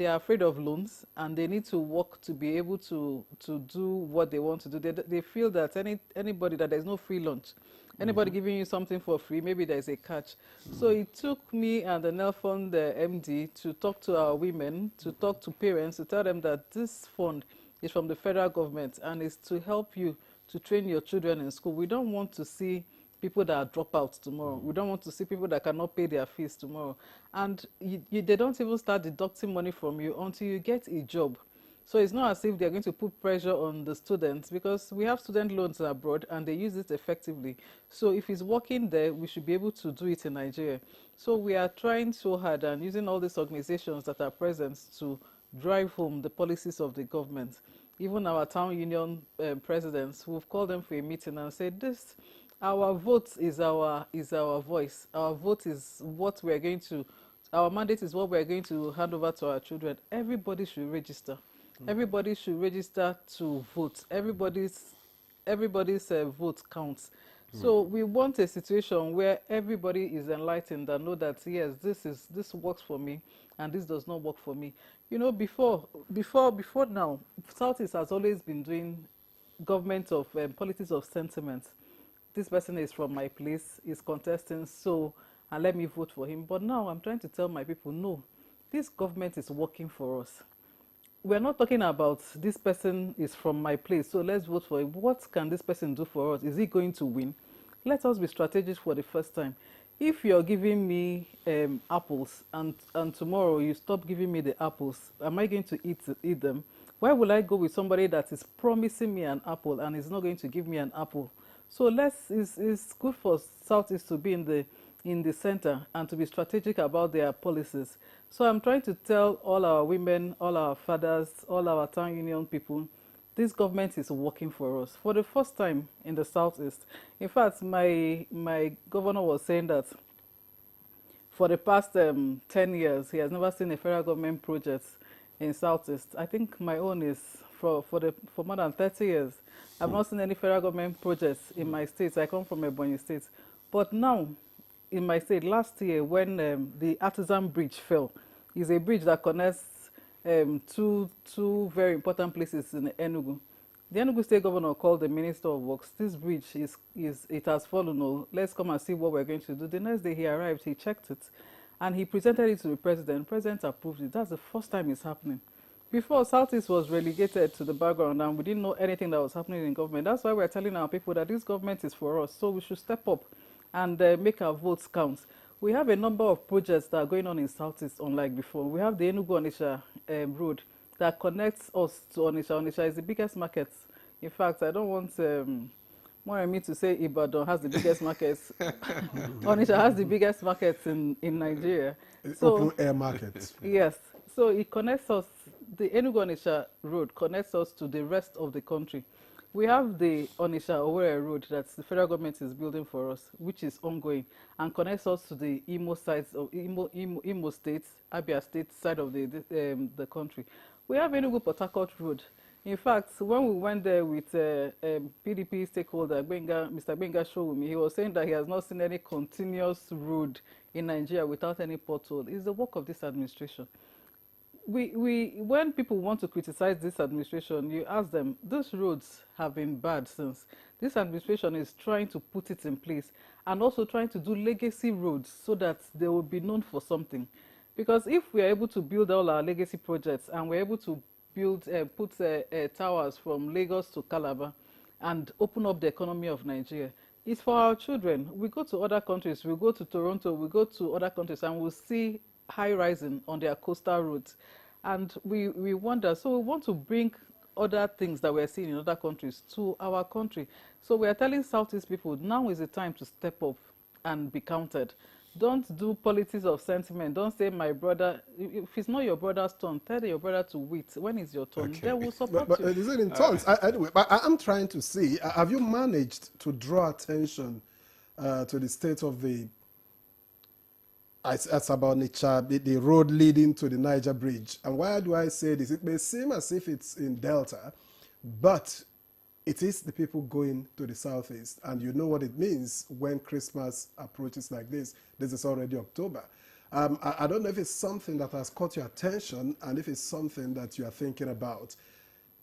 are afraid of loans, and they need to work to be able to do what they want to do. They feel that anybody that there's no free lunch, anybody giving you something for free, maybe there's a catch. So it took me and the NEL Fund, the MD, to talk to our women, to talk to parents, to tell them that this fund is from the federal government and is to help you to train your children in school. We don't want to see people that are dropouts tomorrow. We don't want to see people that cannot pay their fees tomorrow. And they don't even start deducting money from you until you get a job. So it's not as if they're going to put pressure on the students, because we have student loans abroad and they use it effectively. So if it's working there, we should be able to do it in Nigeria. So we are trying so hard and using all these organizations that are present to drive home the policies of the government. Even our town union presidents, we've called them for a meeting and said, our vote is our voice. Our vote is what we're going to, our mandate is what we're going to hand over to our children. Everybody should register. Everybody should register to vote. Everybody's vote counts. So we want a situation where everybody is enlightened and know that, yes, this works for me and this does not work for me. You know, before now, Southeast has always been doing government of politics of sentiment. This person is from my place, is contesting, so, and let me vote for him. But now I'm trying to tell my people, no, this government is working for us. We're not talking about this person is from my place, so let's vote for him. What can this person do for us? Is he going to win? Let us be strategic for the first time. If you're giving me apples and tomorrow you stop giving me the apples, am I going to eat them? Why will I go with somebody that is promising me an apple and is not going to give me an apple? So it's good for Southeast to be in the center and to be strategic about their policies. So I'm trying to tell all our women, all our fathers, all our town union people, this government is working for us for the first time in the Southeast. In fact, my governor was saying that for the past 10 years, he has never seen a federal government project in Southeast. I think my own is for more than 30 years. I've not seen any federal government projects in my state. I come from Ebonyi State. But now, in my state, last year, when the Artisan Bridge fell, is a bridge that connects two very important places in Enugu. The Enugu State Governor called the Minister of Works. This bridge it has fallen. Oh, let's come and see what we're going to do. The next day he arrived, he checked it, and he presented it to the president. The president approved it. That's the first time it's happening. Before, Southeast was relegated to the background and we didn't know anything that was happening in government. That's why we're telling our people that this government is for us. So we should step up and make our votes count. We have a number of projects that are going on in Southeast, unlike before. We have the Enugu-Onitsha road that connects us to Onitsha. Onitsha is the biggest market. In fact, I don't want Moremi to say Ibadan has the biggest markets. Onitsha has the biggest markets in Nigeria. Open air markets. Yes. So it connects us, the Enugu-Onitsha road connects us to the rest of the country. We have the Onitsha-Owerri road that the federal government is building for us, which is ongoing, and connects us to the Imo sides of Imo State, Abia State side of the country. We have Enugu-Port Harcourt road. In fact, when we went there with PDP stakeholder, Mr. Gbenga Sowunmi, he was saying that he has not seen any continuous road in Nigeria without any pothole. It's the work of this administration. When people want to criticize this administration, you ask them, these roads have been bad since. This administration is trying to put it in place and also trying to do legacy roads so that they will be known for something. Because if we are able to build all our legacy projects and we're able to put towers from Lagos to Calabar and open up the economy of Nigeria, It's for our children. We go to other countries, we go to Toronto, we go to other countries, and we'll see high rising on their coastal routes. And we wonder, so we want to bring other things that we're seeing in other countries to our country. So we are telling Southeast people, now is the time to step up and be counted. Don't do politics of sentiment. Don't say, my brother, if it's not your brother's turn, tell your brother to wait. When is your turn? Okay. They will support But you. is it in turns? Anyway, but I'm trying to see, have you managed to draw attention to the state of the Asaba-Onitsha, the road leading to the Niger Bridge? And why do I say this? It may seem as if it's in Delta, but it is the people going to the southeast. And you know what it means when Christmas approaches like this. This is already October. I don't know if it's something that has caught your attention and if it's something that you are thinking about,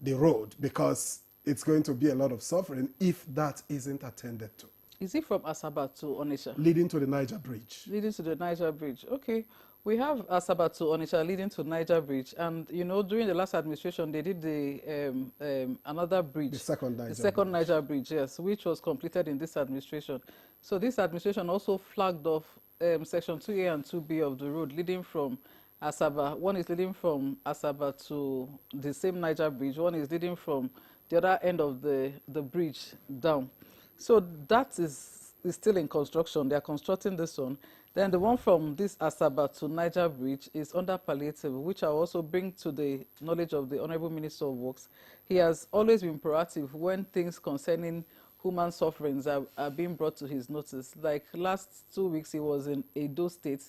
the road, because it's going to be a lot of suffering if that isn't attended to. Is it from Asaba to Onitsha? Leading to the Niger Bridge. Leading to the Niger Bridge. Okay. We have Asaba to Onitsha leading to Niger Bridge. And, you know, during the last administration, they did the another bridge. The second Niger The second Bridge. Niger Bridge, yes, which was completed in this administration. So this administration also flagged off Section 2A and 2B of the road leading from Asaba. One is leading from Asaba to the same Niger Bridge. One is leading from the other end of the bridge down. So that is still in construction. They are constructing this one. Then the one from this Asaba to Niger Bridge is under palliative, which I also bring to the knowledge of the Honorable Minister of Works. He has always been proactive when things concerning human sufferings are being brought to his notice. Like last 2 weeks, he was in Edo State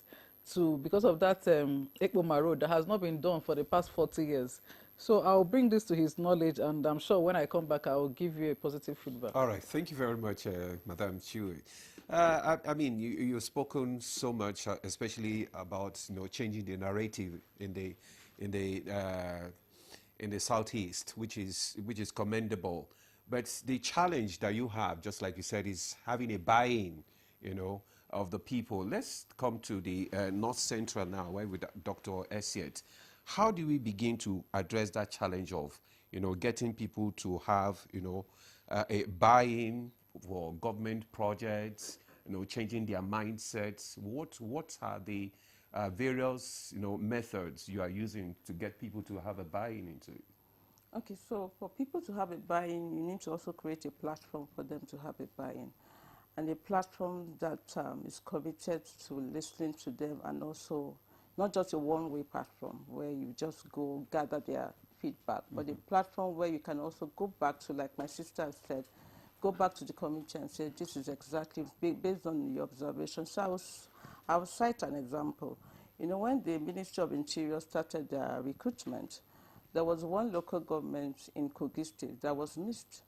because of that Ekpoma Road that has not been done for the past 40 years. So I'll bring this to his knowledge, and I'm sure when I come back, I will give you a positive feedback. All right. Thank you very much, Madam Chui. I mean, you've spoken so much, especially about changing the narrative in the southeast, which is commendable. But the challenge that you have, just like you said, is having a buy-in, of the people. Let's come to the North Central now, where with Dr. Essiet. How do we begin to address that challenge of, getting people to have, a buy-in for government projects, changing their mindsets? What are the various, methods you are using to get people to have a buy-in into it? Okay, so for people to have a buy-in, you need to also create a platform for them to have a buy-in. And a platform that is committed to listening to them, and also not just a one-way platform where you just go gather their feedback, but a platform where you can also go back to, like my sister said, go back to the community and say, this is exactly based on your observation. So I will cite an example. When the Ministry of Interior started their recruitment, there was one local government in Kogi State that was missed.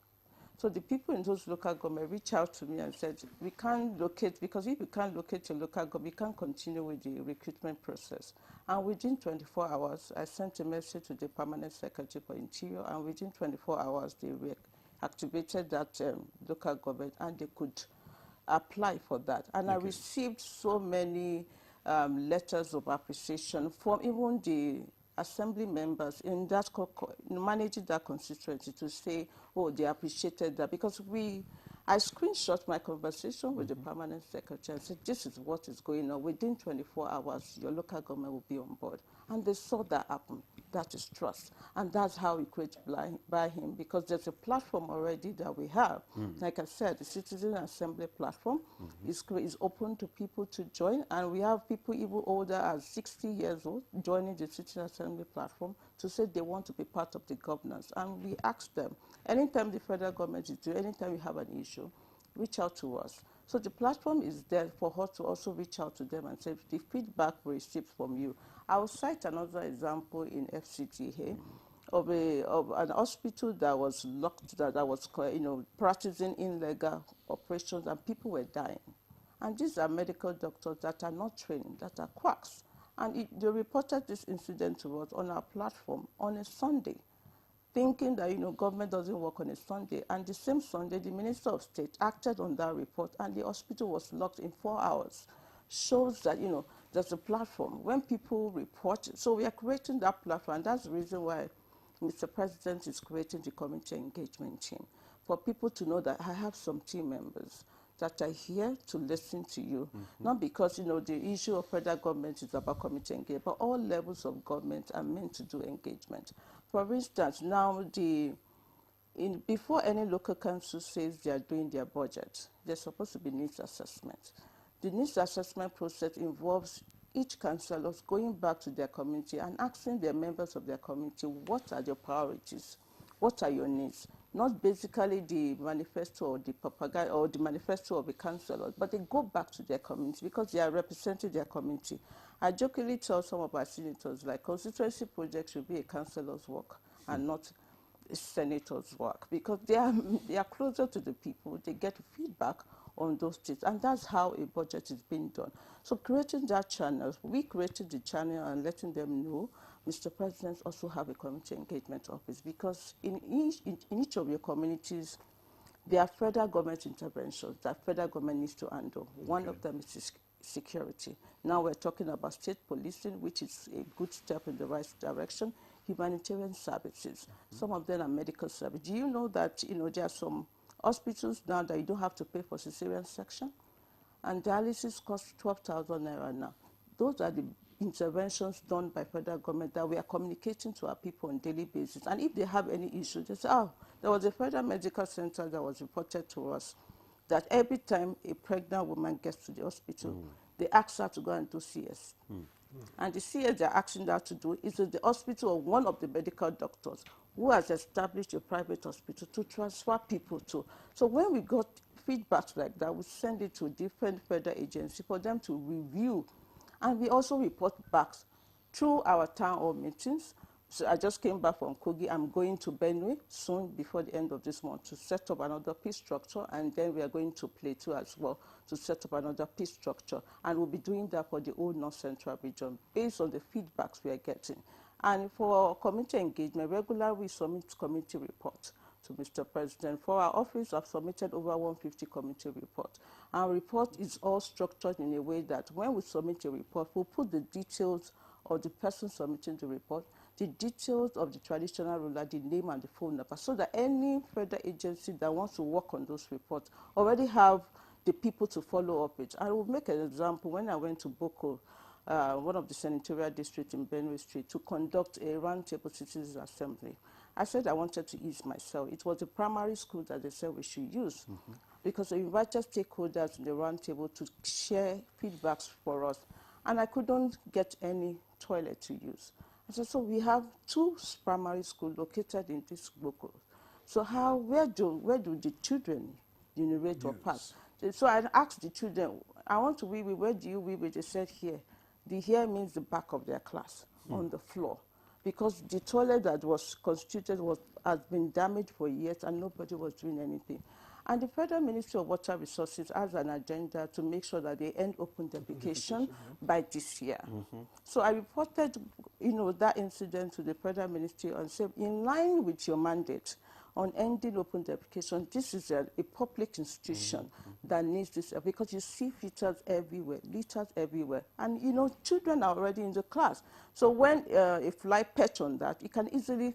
So the people in those local government reached out to me and said, we can't locate, because if we can't locate your local government, we can't continue with the recruitment process. And within 24 hours, I sent a message to the Permanent Secretary for Interior, and within 24 hours, they activated that local government, and they could apply for that. And I received so many letters of appreciation from even the assembly members in that managing that constituency to say, oh, they appreciated that, because I screenshot my conversation with the permanent secretary and said, this is what is going on. Within 24 hours, your local government will be on board. And they saw that happen. That is trust. And that's how we create by him, because there's a platform already that we have. Like I said, the Citizen Assembly platform is open to people to join. And we have people even older as 60 years old joining the Citizen Assembly platform to say they want to be part of the governance. And we ask them, anytime the federal government is doing, anytime you have an issue, reach out to us. So the platform is there for us to also reach out to them and say the feedback we received from you. I will cite another example in FCT here of an hospital that was locked, that was practicing illegal operations, and people were dying. And these are medical doctors that are not trained, that are quacks. And they reported this incident to us on our platform on a Sunday, thinking that government doesn't work on a Sunday. And the same Sunday, the Minister of State acted on that report, and the hospital was locked in 4 hours. Shows that there's a platform when people report. So we are creating that platform, and that's the reason why Mr. President is creating the community engagement team, for people to know that I have some team members that are here to listen to you. Not because, you know, the issue of federal government is about community engagement, but all levels of government are meant to do engagement. For instance, now before any local council says they are doing their budget, there's supposed to be needs assessment. The needs assessment process involves each councillor going back to their community and asking their members of their community, what are your priorities? What are your needs? Not basically the manifesto or the propaganda or the manifesto of a councillor, but they go back to their community because they are representing their community. I jokingly tell some of our senators, like, constituency projects should be a councillor's work and not a senator's work, because they are closer to the people. They get feedback on those things, and that's how a budget is being done. So creating that channel, we created the channel and letting them know, Mr. President also have a community engagement office, because in each of your communities, there are federal government interventions that federal government needs to handle. Okay. One of them is security. Now we're talking about state policing, which is a good step in the right direction. Humanitarian services. Some of them are medical services. Do you know that, you know, there are some hospitals now that you don't have to pay for cesarean section? And dialysis costs 12,000 naira now. Those are the interventions done by federal government that we are communicating to our people on a daily basis. And if they have any issue, they say, oh, there was a federal medical center that was reported to us that every time a pregnant woman gets to the hospital, they ask her to go and do CS. And the CS they're asking her to do is at the hospital of one of the medical doctors who has established a private hospital to transfer people to. So when we got feedback like that, we send it to different federal agencies for them to review. And we also report back through our town hall meetings. So I just came back from Kogi. I'm going to Benue soon before the end of this month to set up another peace structure, and then we are going to Plateau as well to set up another peace structure. And we'll be doing that for the whole North Central region based on the feedbacks we are getting. And for community engagement, regularly we submit community reports to Mr. President. For our office, I've submitted over 150 community reports. Our report is all structured in a way that when we submit a report, we'll put the details of the person submitting the report, the details of the traditional ruler, the name and the phone number, so that any federal agency that wants to work on those reports already have the people to follow up with. I will make an example. When I went to Boko, one of the senatorial districts in Benue Street, to conduct a roundtable citizens assembly, I said I wanted to use myself. It was a primary school that they said we should use, because we invited stakeholders in the roundtable to share feedbacks for us, and I couldn't get any toilet to use. I said, so we have 2 primary schools located in this Boko. So where do the children urinate or pass? So I asked the children, I want to wee wee, where do you wee wee? They said here. The here means the back of their class, on the floor. Because the toilet that was constituted has been damaged for years and nobody was doing anything. And the Federal Ministry of Water Resources has an agenda to make sure that they end open defecation by this year. So I reported, you know, that incident to the Federal Ministry and said, in line with your mandate on ending open defecation, this is a public institution that needs this, because you see litters everywhere. And, you know, children are already in the class. So when a fly perch on that, it can easily,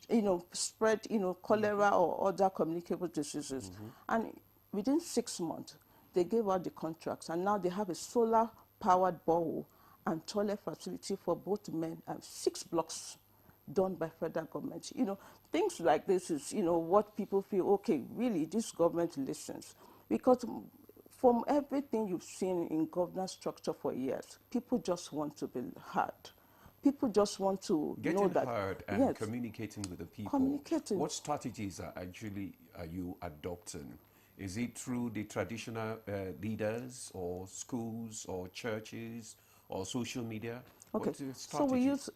you know, spread, you know, cholera or other communicable diseases. And within 6 months, they gave out the contracts, and now they have a solar-powered borehole and toilet facility for both men, and 6 blocks done by federal government. You know, things like this is, you know, what people feel, okay, really, this government listens. Because from everything you've seen in governance structure for years, people just want to be heard. People just want to know that. Getting heard and communicating with the people. Communicating. What strategies are you adopting? Is it through the traditional leaders or schools or churches or social media? Okay, so we use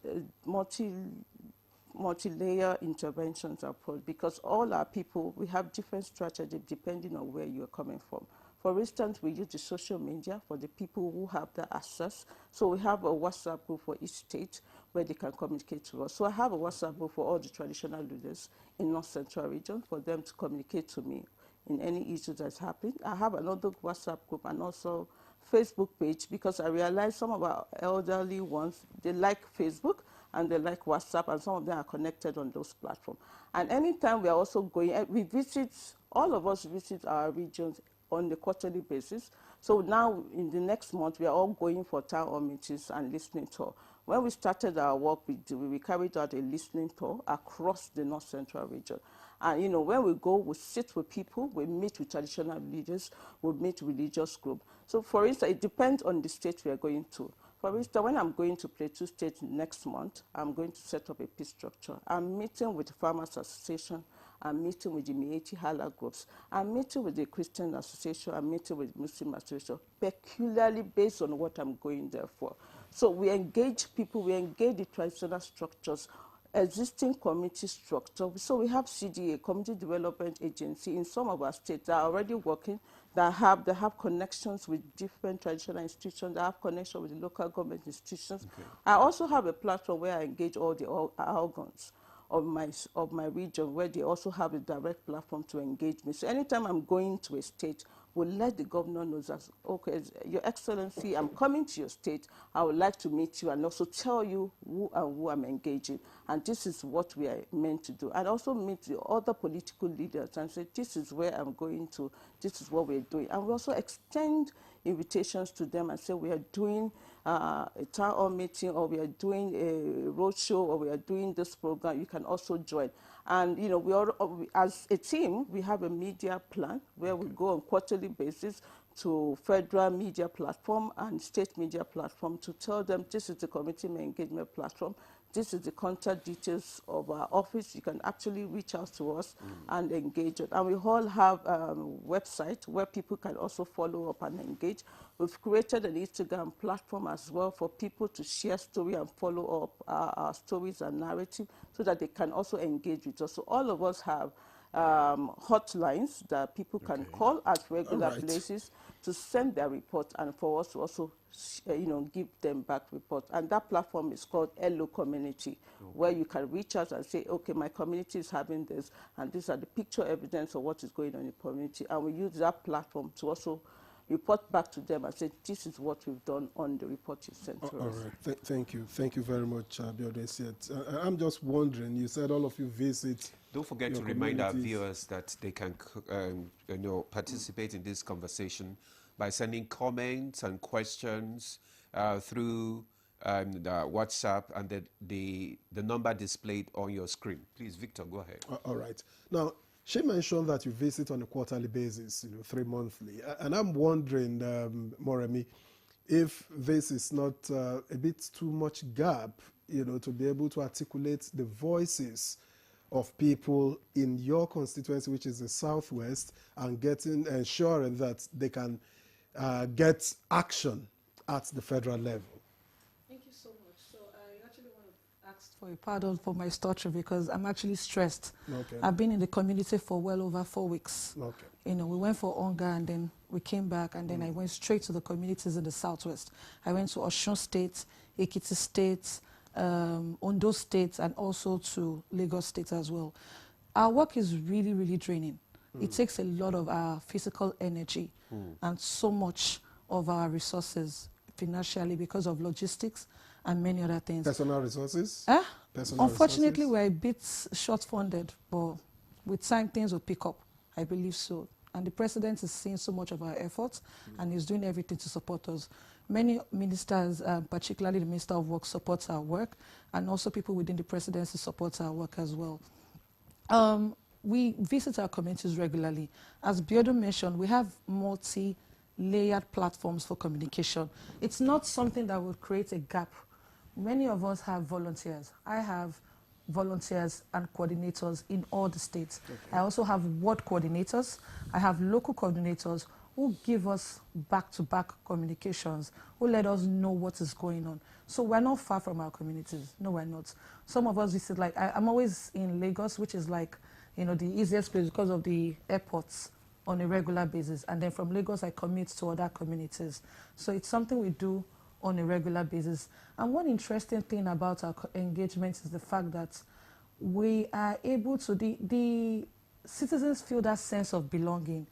multi-layer interventions approach, because all our people, we have different strategies depending on where you're coming from. For instance, we use the social media for the people who have the access. So we have a WhatsApp group for each state where they can communicate to us. So I have a WhatsApp group for all the traditional leaders in North Central region for them to communicate to me in any issue that's happening. I have another WhatsApp group and also Facebook page, because I realize some of our elderly ones, they like Facebook and they like WhatsApp, and some of them are connected on those platforms. And anytime we are also going, we visit, all of us visit our regions on a quarterly basis. So now, in the next month, we are all going for town hall meetings and listening tour. When we started our work, we carried out a listening tour across the North Central region. And, you know, when we go, we sit with people, we meet with traditional leaders, we meet religious groups. So, for instance, it depends on the state we are going to. For instance, when I'm going to Plateau State next month, I'm going to set up a peace structure. I'm meeting with the Farmers Association, I'm meeting with the Mieti Hala groups, I'm meeting with the Christian Association, I'm meeting with the Muslim Association, peculiarly based on what I'm going there for. So we engage people, we engage the traditional structures, existing community structure. So we have CDA, Community Development Agency, in some of our states that are already working, that have connections with different traditional institutions, that have connection with the local government institutions. Okay. I also have a platform where I engage all the organs of my region, where they also have a direct platform to engage me. So anytime I'm going to a state, we'll let the governor know that, okay, Your Excellency, I'm coming to your state. I would like to meet you and also tell you who and who I'm engaging. And this is what we are meant to do. And also meet the other political leaders and say, this is where I'm going to, this is what we're doing. And we also extend invitations to them and say, we are doing a town hall meeting, or we are doing a roadshow, or we are doing this program. You can also join. And, you know, as a team, we have a media plan where we go on quarterly basis to federal media platform and state media platform to tell them this is the community engagement platform. This is the contact details of our office. You can actually reach out to us and engage it. And we all have a website where people can also follow up and engage. We've created an Instagram platform as well for people to share story and follow up our stories and narrative so that they can also engage with us. So all of us have hotlines that people can call at regular places to send their report and for us to also you know, give them back report. And that platform is called Hello Community, where you can reach out and say, okay, my community is having this, and these are the picture evidence of what is going on in the community. And we use that platform to also report back to them and say, this is what we've done on the report you sent to us. All right. Thank you. Thank you very much, Biodun. I'm just wondering, you said all of you visit. Don't forget to remind our viewers that they can you know, participate in this conversation by sending comments and questions through the WhatsApp and the number displayed on your screen. Please, Victor, go ahead. All right. Now, she mentioned that you visit on a quarterly basis, you know, 3 monthly. And I'm wondering, Moremi, if this is not a bit too much gap, you know, to be able to articulate the voices of people in your constituency, which is the Southwest, and ensuring that they can get action at the federal level. Thank you so much. So I actually want to ask for a pardon for my stutter because I'm actually stressed. Okay. I've been in the community for well over 4 weeks. Okay. You know, we went for Onga and then we came back and then I went straight to the communities in the Southwest. I went to Osun State, Ekiti State, Ondo State, and also to Lagos State as well. Our work is really, really draining. It takes a lot of our physical energy and so much of our resources financially because of logistics and many other things. Personal resources? Unfortunately, we're a bit short-funded, but with time things will pick up. I believe so. And the president is seeing so much of our efforts and he's doing everything to support us. Many ministers, particularly the Minister of Work, supports our work, and also people within the presidency support our work as well. We visit our communities regularly. As Biodun mentioned, we have multi-layered platforms for communication. It's not something that will create a gap. Many of us have volunteers. I have volunteers and coordinators in all the states. Okay. I also have ward coordinators. I have local coordinators who give us back-to-back communications, who let us know what is going on. So we're not far from our communities. No, we're not. Some of us visit, like, I'm always in Lagos, which is like, you know, the easiest place because of the airports on a regular basis. And then from Lagos, I commute to other communities. So it's something we do on a regular basis. And one interesting thing about our engagement is the fact that we are able to, the citizens feel that sense of belonging.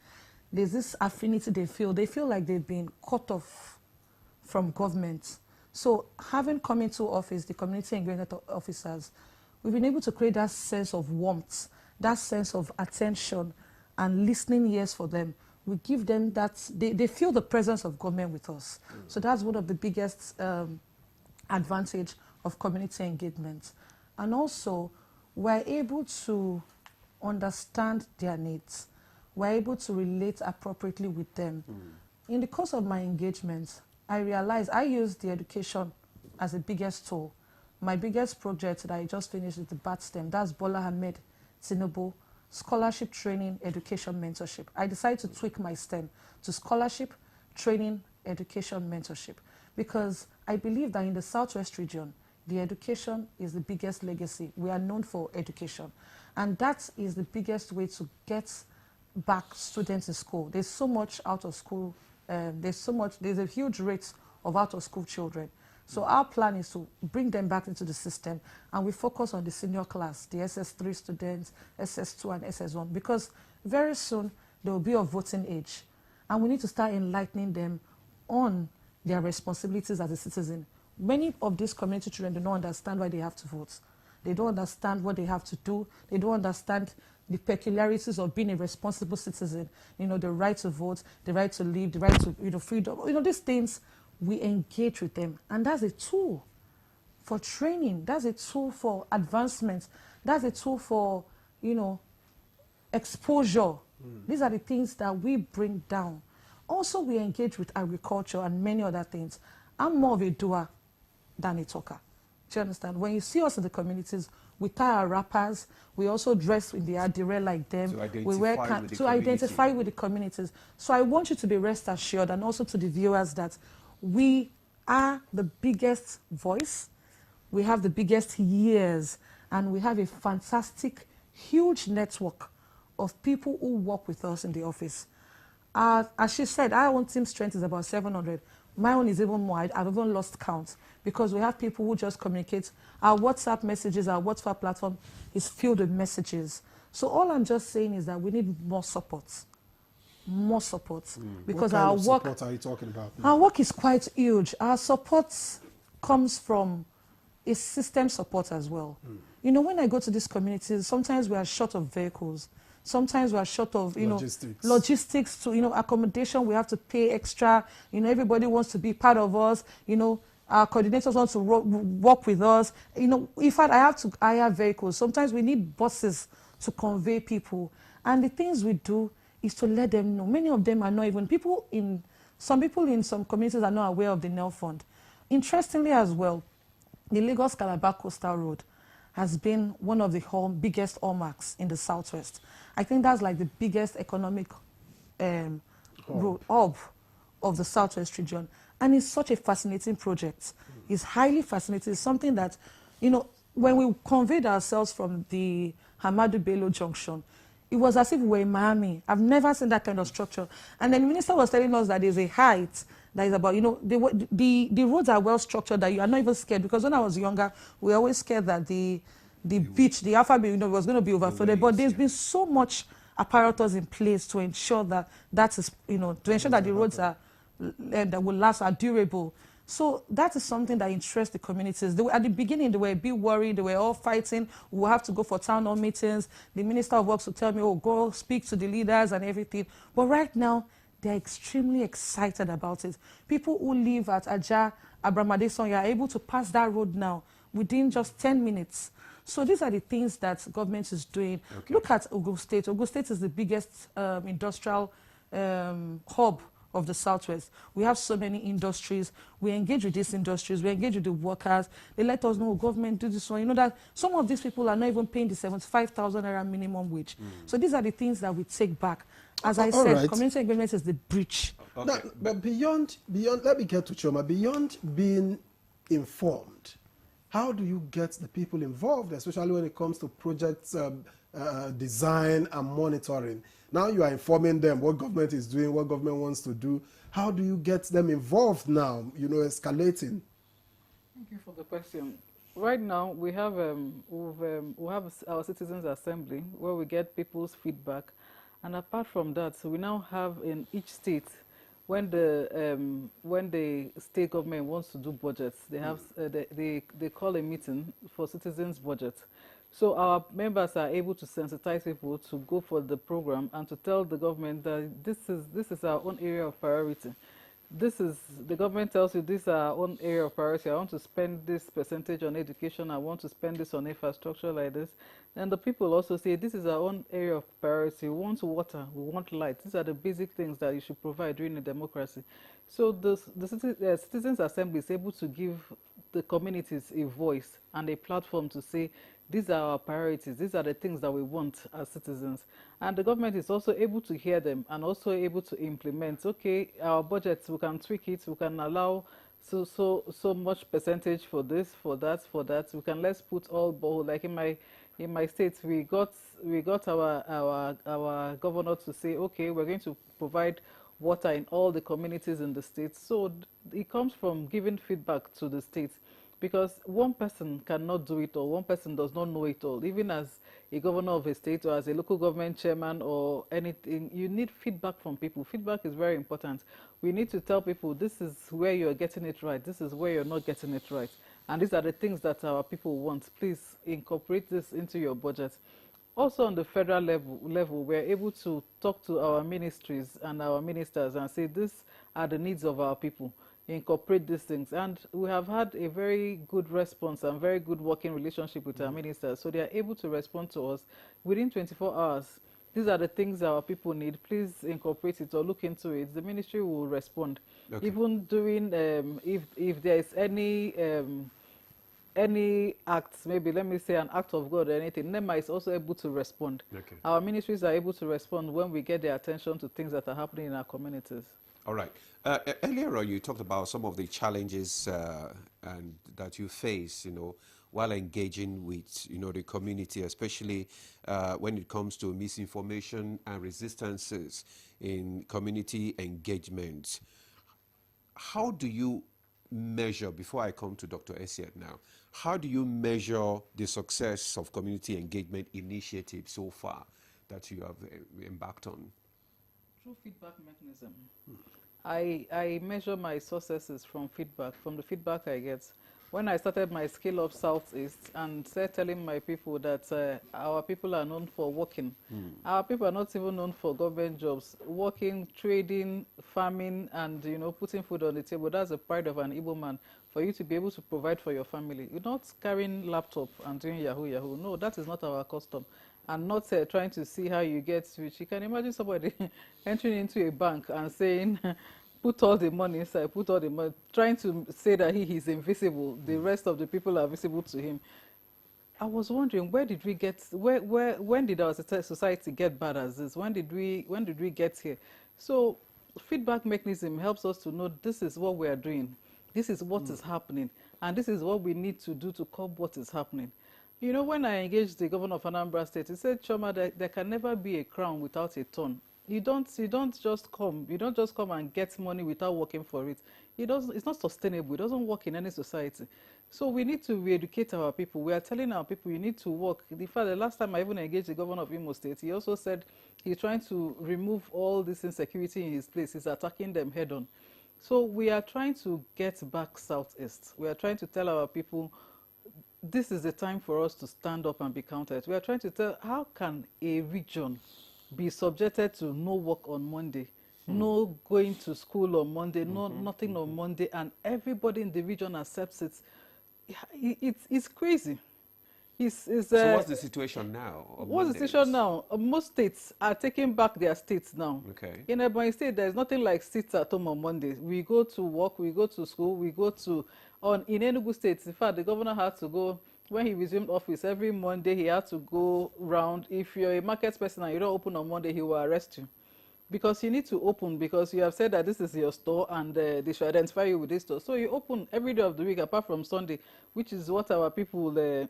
There's this affinity they feel like they've been cut off from government. So having come into office, the community engagement officers, we've been able to create that sense of warmth, that sense of attention and listening ears for them. we give them that, they feel the presence of government with us. So that's one of the biggest advantage of community engagement. And also, we're able to understand their needs. We're able to relate appropriately with them. In the course of my engagement, I realized I use the education as the biggest tool. My biggest project that I just finished is the BATSTEM, that's Bola Ahmed Tinubu Scholarship, Training, Education, Mentorship. I decided to tweak my STEM to scholarship, training, education, mentorship, because I believe that in the Southwest region, the education is the biggest legacy. We are known for education. And that is the biggest way to get back students in school. There's so much out of school, there's a huge rate of out of school children. So our plan is to bring them back into the system, and we focus on the senior class, the SS3 students, SS2 and SS1, because very soon they will be of voting age. And we need to start enlightening them on their responsibilities as a citizen. Many of these community children do not understand why they have to vote. They don't understand what they have to do. They don't understand the peculiarities of being a responsible citizen. You know, the right to vote, the right to live, the right to, freedom. These things, we engage with them. And that's a tool for training. That's a tool for advancement. That's a tool for, exposure. These are the things that we bring down. Also, we engage with agriculture and many other things. I'm more of a doer than a talker. Do you understand? When you see us in the communities, we tie our wrappers. We also dress in the adire like them. To identify with the communities. So I want you to be rest assured, and also to the viewers, that we are the biggest voice. We have the biggest ears, and we have a fantastic, huge network of people who work with us in the office. As she said, our own team strength is about 700. My own is even more. I've even lost count, because we have people who just communicate. Our WhatsApp messages, our WhatsApp platform is filled with messages. So all I'm just saying is that we need more support. More support. Because our work... What kind of support are you talking about now? Our work is quite huge. Our support comes from a system support as well. When I go to these communities, sometimes we are short of vehicles. Sometimes we are short of, logistics to, accommodation. We have to pay extra. Everybody wants to be part of us. Our coordinators want to work with us. In fact, I have to hire vehicles. Sometimes we need buses to convey people. And the things we do is to let them know. Many of them are not even, some people in some communities are not aware of the NEL Fund. Interestingly as well, the Lagos-Calabar Coastal Road has been one of the biggest hallmarks in the Southwest. I think that's like the biggest economic road hub of the Southwest region. And it's such a fascinating project. It's highly fascinating. It's something that, when we conveyed ourselves from the Hamadu Bello Junction, it was as if we were in Miami. I've never seen that kind of structure. And then the minister was telling us that there's a height that is about, the roads are well structured, that you are not even scared. Because when I was younger, we were always scared that the beach, the Alpha Bay, was going to be overflowed. But there's been so much apparatus in place to ensure that the roads are that will last, are durable. So that is something that interests the communities. At the beginning, they were a bit worried. They were all fighting. We'll have to go for town hall meetings. The Minister of Works will tell me, oh, go speak to the leaders and everything. But right now, they're extremely excited about it. People who live at Ajah, Abramadeson, are able to pass that road now within just 10 minutes. So these are the things that government is doing. Okay. Look at Ogun State. Ogun State is the biggest industrial hub of the Southwest. We have so many industries. We engage with these industries. We engage with the workers. They let us know, government do this one. That some of these people are not even paying the 75,000 naira minimum wage. So these are the things that we take back. As I said, community engagement is the bridge. Okay. Now, but beyond, let me get to Chioma. Beyond being informed, how do you get the people involved, especially when it comes to projects design and monitoring? Now you are informing them what government is doing, what government wants to do. How do you get them involved now, escalating? Thank you for the question. Right now, we have our Citizens Assembly, where we get people's feedback. And apart from that, we now have in each state when the state government wants to do budgets, they have they call a meeting for citizens' budget. So our members are able to sensitize people to go for the program and to tell the government that this is our own area of priority. The government tells you this is our own area of priority. I want to spend this percentage on education. I want to spend this on infrastructure like this. And the people also say this is our own area of priority. We want water. We want light. These are the basic things that you should provide during a democracy. So the Citizens Assembly is able to give the communities a voice and a platform to say, these are our priorities. These are the things that we want as citizens. And the government is also able to hear them and also able to implement, okay, our budgets, we can tweak it, we can allow so much percentage for this, for that, for that. We can let's put all both, like in my state, we got our governor to say, okay, we're going to provide water in all the communities in the state. So it comes from giving feedback to the state. Because one person cannot do it all, one person does not know it all. Even as a governor of a state or as a local government chairman or anything, you need feedback from people. Feedback is very important. We need to tell people this is where you're getting it right, this is where you're not getting it right. And these are the things that our people want. Please incorporate this into your budget. Also on the federal level, we're able to talk to our ministries and our ministers and say these are the needs of our people. Incorporate these things, and we have had a very good response and very good working relationship with our ministers, so they are able to respond to us within 24 hours. These are the things our people need. Please incorporate it or look into it. The ministry will respond. Okay. Even during if there is any acts, maybe let me say an act of God or anything, NEMA is also able to respond. Okay. Our ministries are able to respond when we get their attention to things that are happening in our communities. All right. Earlier on, you talked about some of the challenges and that you face, while engaging with, the community, especially when it comes to misinformation and resistances in community engagement. How do you measure, before I come to Dr. Essiet now, how do you measure the success of community engagement initiatives so far that you have embarked on? Through feedback mechanism. I measure my successes from feedback, from the feedback I get. When I started my Scale Up Southeast and started telling my people that our people are known for working. Our people are not even known for government jobs. Working, trading, farming, and putting food on the table. That's the pride of an Igbo man, for you to be able to provide for your family. You're not carrying laptop and doing yahoo yahoo. No, that is not our custom. And not trying to see how you get rich. You can imagine somebody entering into a bank and saying, put all the money inside, put all the money, trying to say that he is invisible. The rest of the people are visible to him. I was wondering, where did we get, when did our society get bad as this? When did we get here? So feedback mechanism helps us to know this is what we are doing. This is what is happening. And this is what we need to do to curb what is happening. When I engaged the governor of Anambra State, he said, Choma, there can never be a crown without a thorn. You don't just come and get money without working for it. It's not sustainable. It doesn't work in any society. So we need to re-educate our people. We are telling our people you need to work. In fact, the last time I even engaged the governor of Imo State, he also said he's trying to remove all this insecurity in his place. He's attacking them head on. So we are trying to get back Southeast. We are trying to tell our people this is the time for us to stand up and be counted. We are trying to tell how can a region be subjected to no work on Monday, no going to school on Monday, nothing on Monday, and everybody in the region accepts it. It's crazy. So what's the situation now? What's the situation now? Most states are taking back their states now. Okay. In Ebonyi State, there's nothing like sit at home on Monday. We go to work, we go to school, we go to... In Enugu State, in fact, the governor had to go, when he resumed office, every Monday he had to go round. If you're a market person and you don't open on Monday, he will arrest you. Because you need to open, because you have said that this is your store and they should identify you with this store. So you open every day of the week apart from Sunday, which is what our people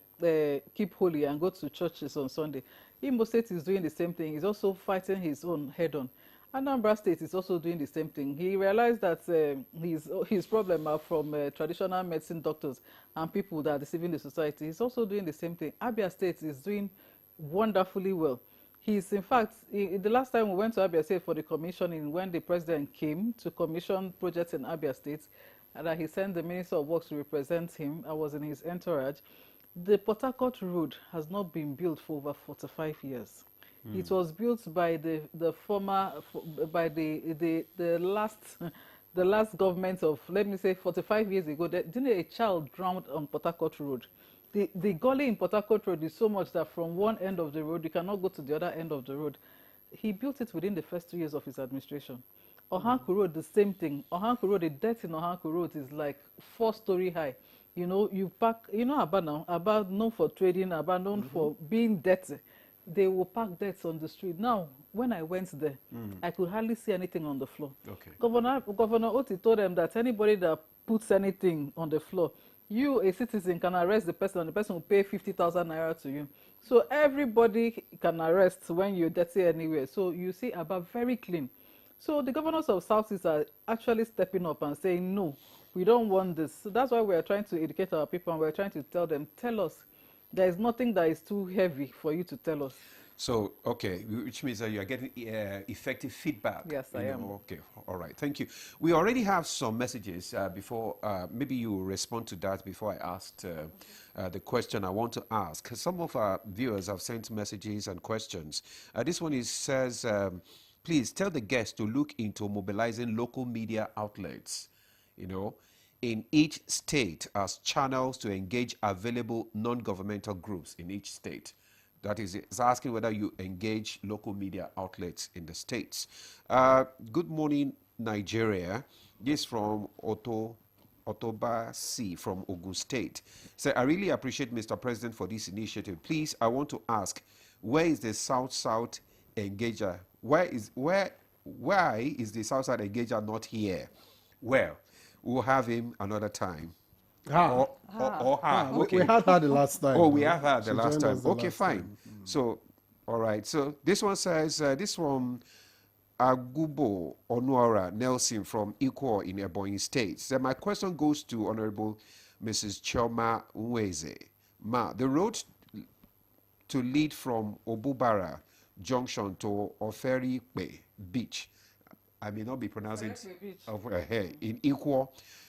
keep holy and go to churches on Sunday. Imo State is doing the same thing. He's also fighting his own head on. Anambra State is also doing the same thing. He realized that his problem are from traditional medicine doctors and people that are deceiving the society. He's also doing the same thing. Abia State is doing wonderfully well. He's, in fact, the last time we went to Abia State for the commissioning, when the president came to commission projects in Abia State, and that he sent the Minister of Works to represent him, I was in his entourage. The Port Harcourt Road has not been built for over 45 years. It was built by the last government of, let me say, 45 years ago. Didn't a child drowned on Port Harcourt Road? The gully in Port Harcourt Road is so much that from one end of the road, you cannot go to the other end of the road. He built it within the first 2 years of his administration. Ohanku Road, the same thing. Ohanku Road, the debt in Ohanku Road is like 4-story high. You know, you park, you know, Aba known for trading, Aba known for being dirty. They will park debts on the street. Now, when I went there, I could hardly see anything on the floor. Okay. Governor Oti told them that anybody that puts anything on the floor, you, a citizen, can arrest the person, and the person will pay 50,000 naira to you. So everybody can arrest when you're dirty anywhere. So you see Aba very clean. So the governors of Southeast are actually stepping up and saying, no, we don't want this. So that's why we're trying to educate our people, and we're trying to tell them, tell us, there is nothing that is too heavy for you to tell us. So, okay, which means that you are getting effective feedback. Yes, I am. Okay, all right, thank you. We already have some messages before, maybe you will respond to that before I asked the question I want to ask. Some of our viewers have sent messages and questions. This one says, please tell the guests to look into mobilizing local media outlets, you know, in each state as channels to engage available non-governmental groups in each state. That is, it's asking whether you engage local media outlets in the states. Good morning, Nigeria. This from Otoba C from Ogun State. So I really appreciate Mr. President for this initiative. Please, I want to ask, where is the South-South engager? Why is the South-South engager not here? Well, we'll have him another time. Okay. We had her the last time. Oh, we have her the last time. The Okay, last fine. time. So, all right. So this one says, this from Agubo Onuora Nelson from Ikwo in Ebonyi State. So my question goes to Honorable Mrs. Chioma Nweze. Ma, the road to lead from Obubara Junction to Oferikpe Beach, I may not be pronouncing it, in Ikwo,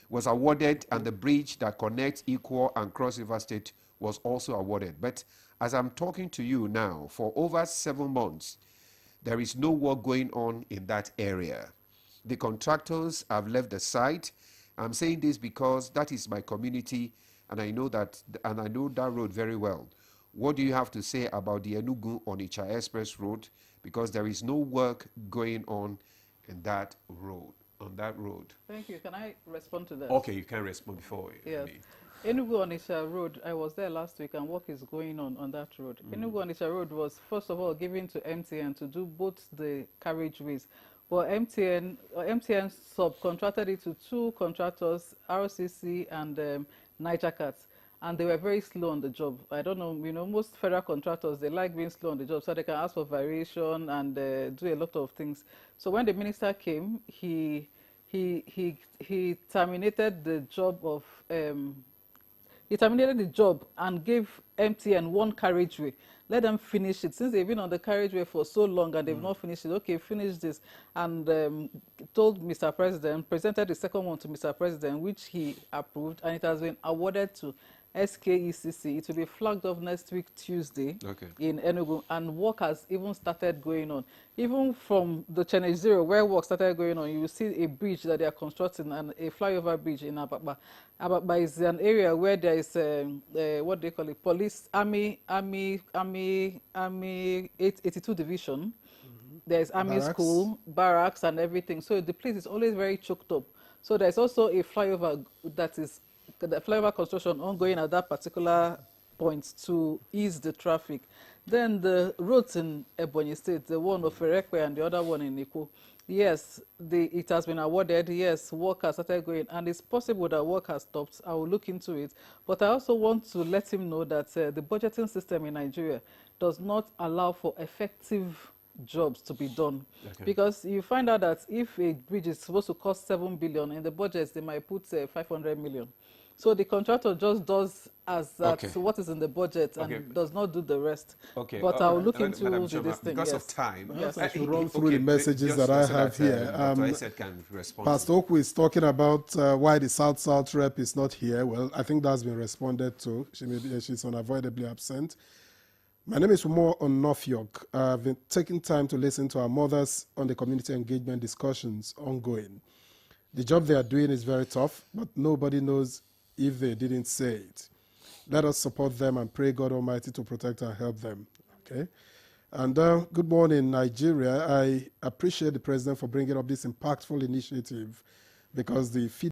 was awarded, and the bridge that connects Ikwo and Cross River State was also awarded. But as I'm talking to you now, for over 7 months, there is no work going on in that area. The contractors have left the site. I'm saying this because that is my community, and I know that road very well. What do you have to say about the Enugu-Onitsha Express Road? Because there is no work going on in that road. Thank you. Can I respond to that? Okay, you can respond before. Yes. Enugu-Onitsha Road, I was there last week, and work is going on that road. Enugu-Onitsha Road was, first of all, given to MTN to do both the carriageways. But MTN subcontracted it to 2 contractors, RCC and NigerCat. And they were very slow on the job. I don't know, you know, most federal contractors, they like being slow on the job, so they can ask for variation and do a lot of things. So when the minister came, he terminated the job of, he terminated the job and gave MTN 1 carriageway. Let them finish it. Since they've been on the carriageway for so long and they've not finished it, okay, finish this. And told Mr. President, presented the second one to Mr. President, which he approved, and it has been awarded to SKECC. It will be flagged off next week, Tuesday, in Enugu, and work has even started going on. Even from the Channel Zero, where work started going on, you will see a bridge that they are constructing, and a flyover bridge in Ababa. Ababa is an area where there is, what they call it, police, Army 82 Division. There's Army School, barracks, and everything. So the place is always very choked up. So there's also a flyover that is, the flyover construction ongoing at that particular point to ease the traffic. Then the roads in Ebonyi State, the one of Ferekwe and the other one in Ikwo, yes, it has been awarded. Yes, work has started going, and it's possible that work has stopped. I will look into it. But I also want to let him know that the budgeting system in Nigeria does not allow for effective jobs to be done. Because you find out that if a bridge is supposed to cost 7 billion, in the budgets they might put 500 million. So the contractor just does as that Okay. what is in the budget and Okay. does not do the rest. Okay. But I'll look Madam into Choma, this thing. because yes. of time. Yes. I should run through the messages just that I so have here. Dr. Isaac can respond. Pastor Okwu is talking about why the South-South rep is not here. Well, I think that's been responded to. She's unavoidably absent. My name is Umo Onofyok. I've been taking time to listen to our mothers on the community engagement discussions ongoing. The job they are doing is very tough, but nobody knows if they didn't say it. Let us support them and pray God Almighty to protect and help them. Okay? And good morning, Nigeria. I appreciate the president for bringing up this impactful initiative because the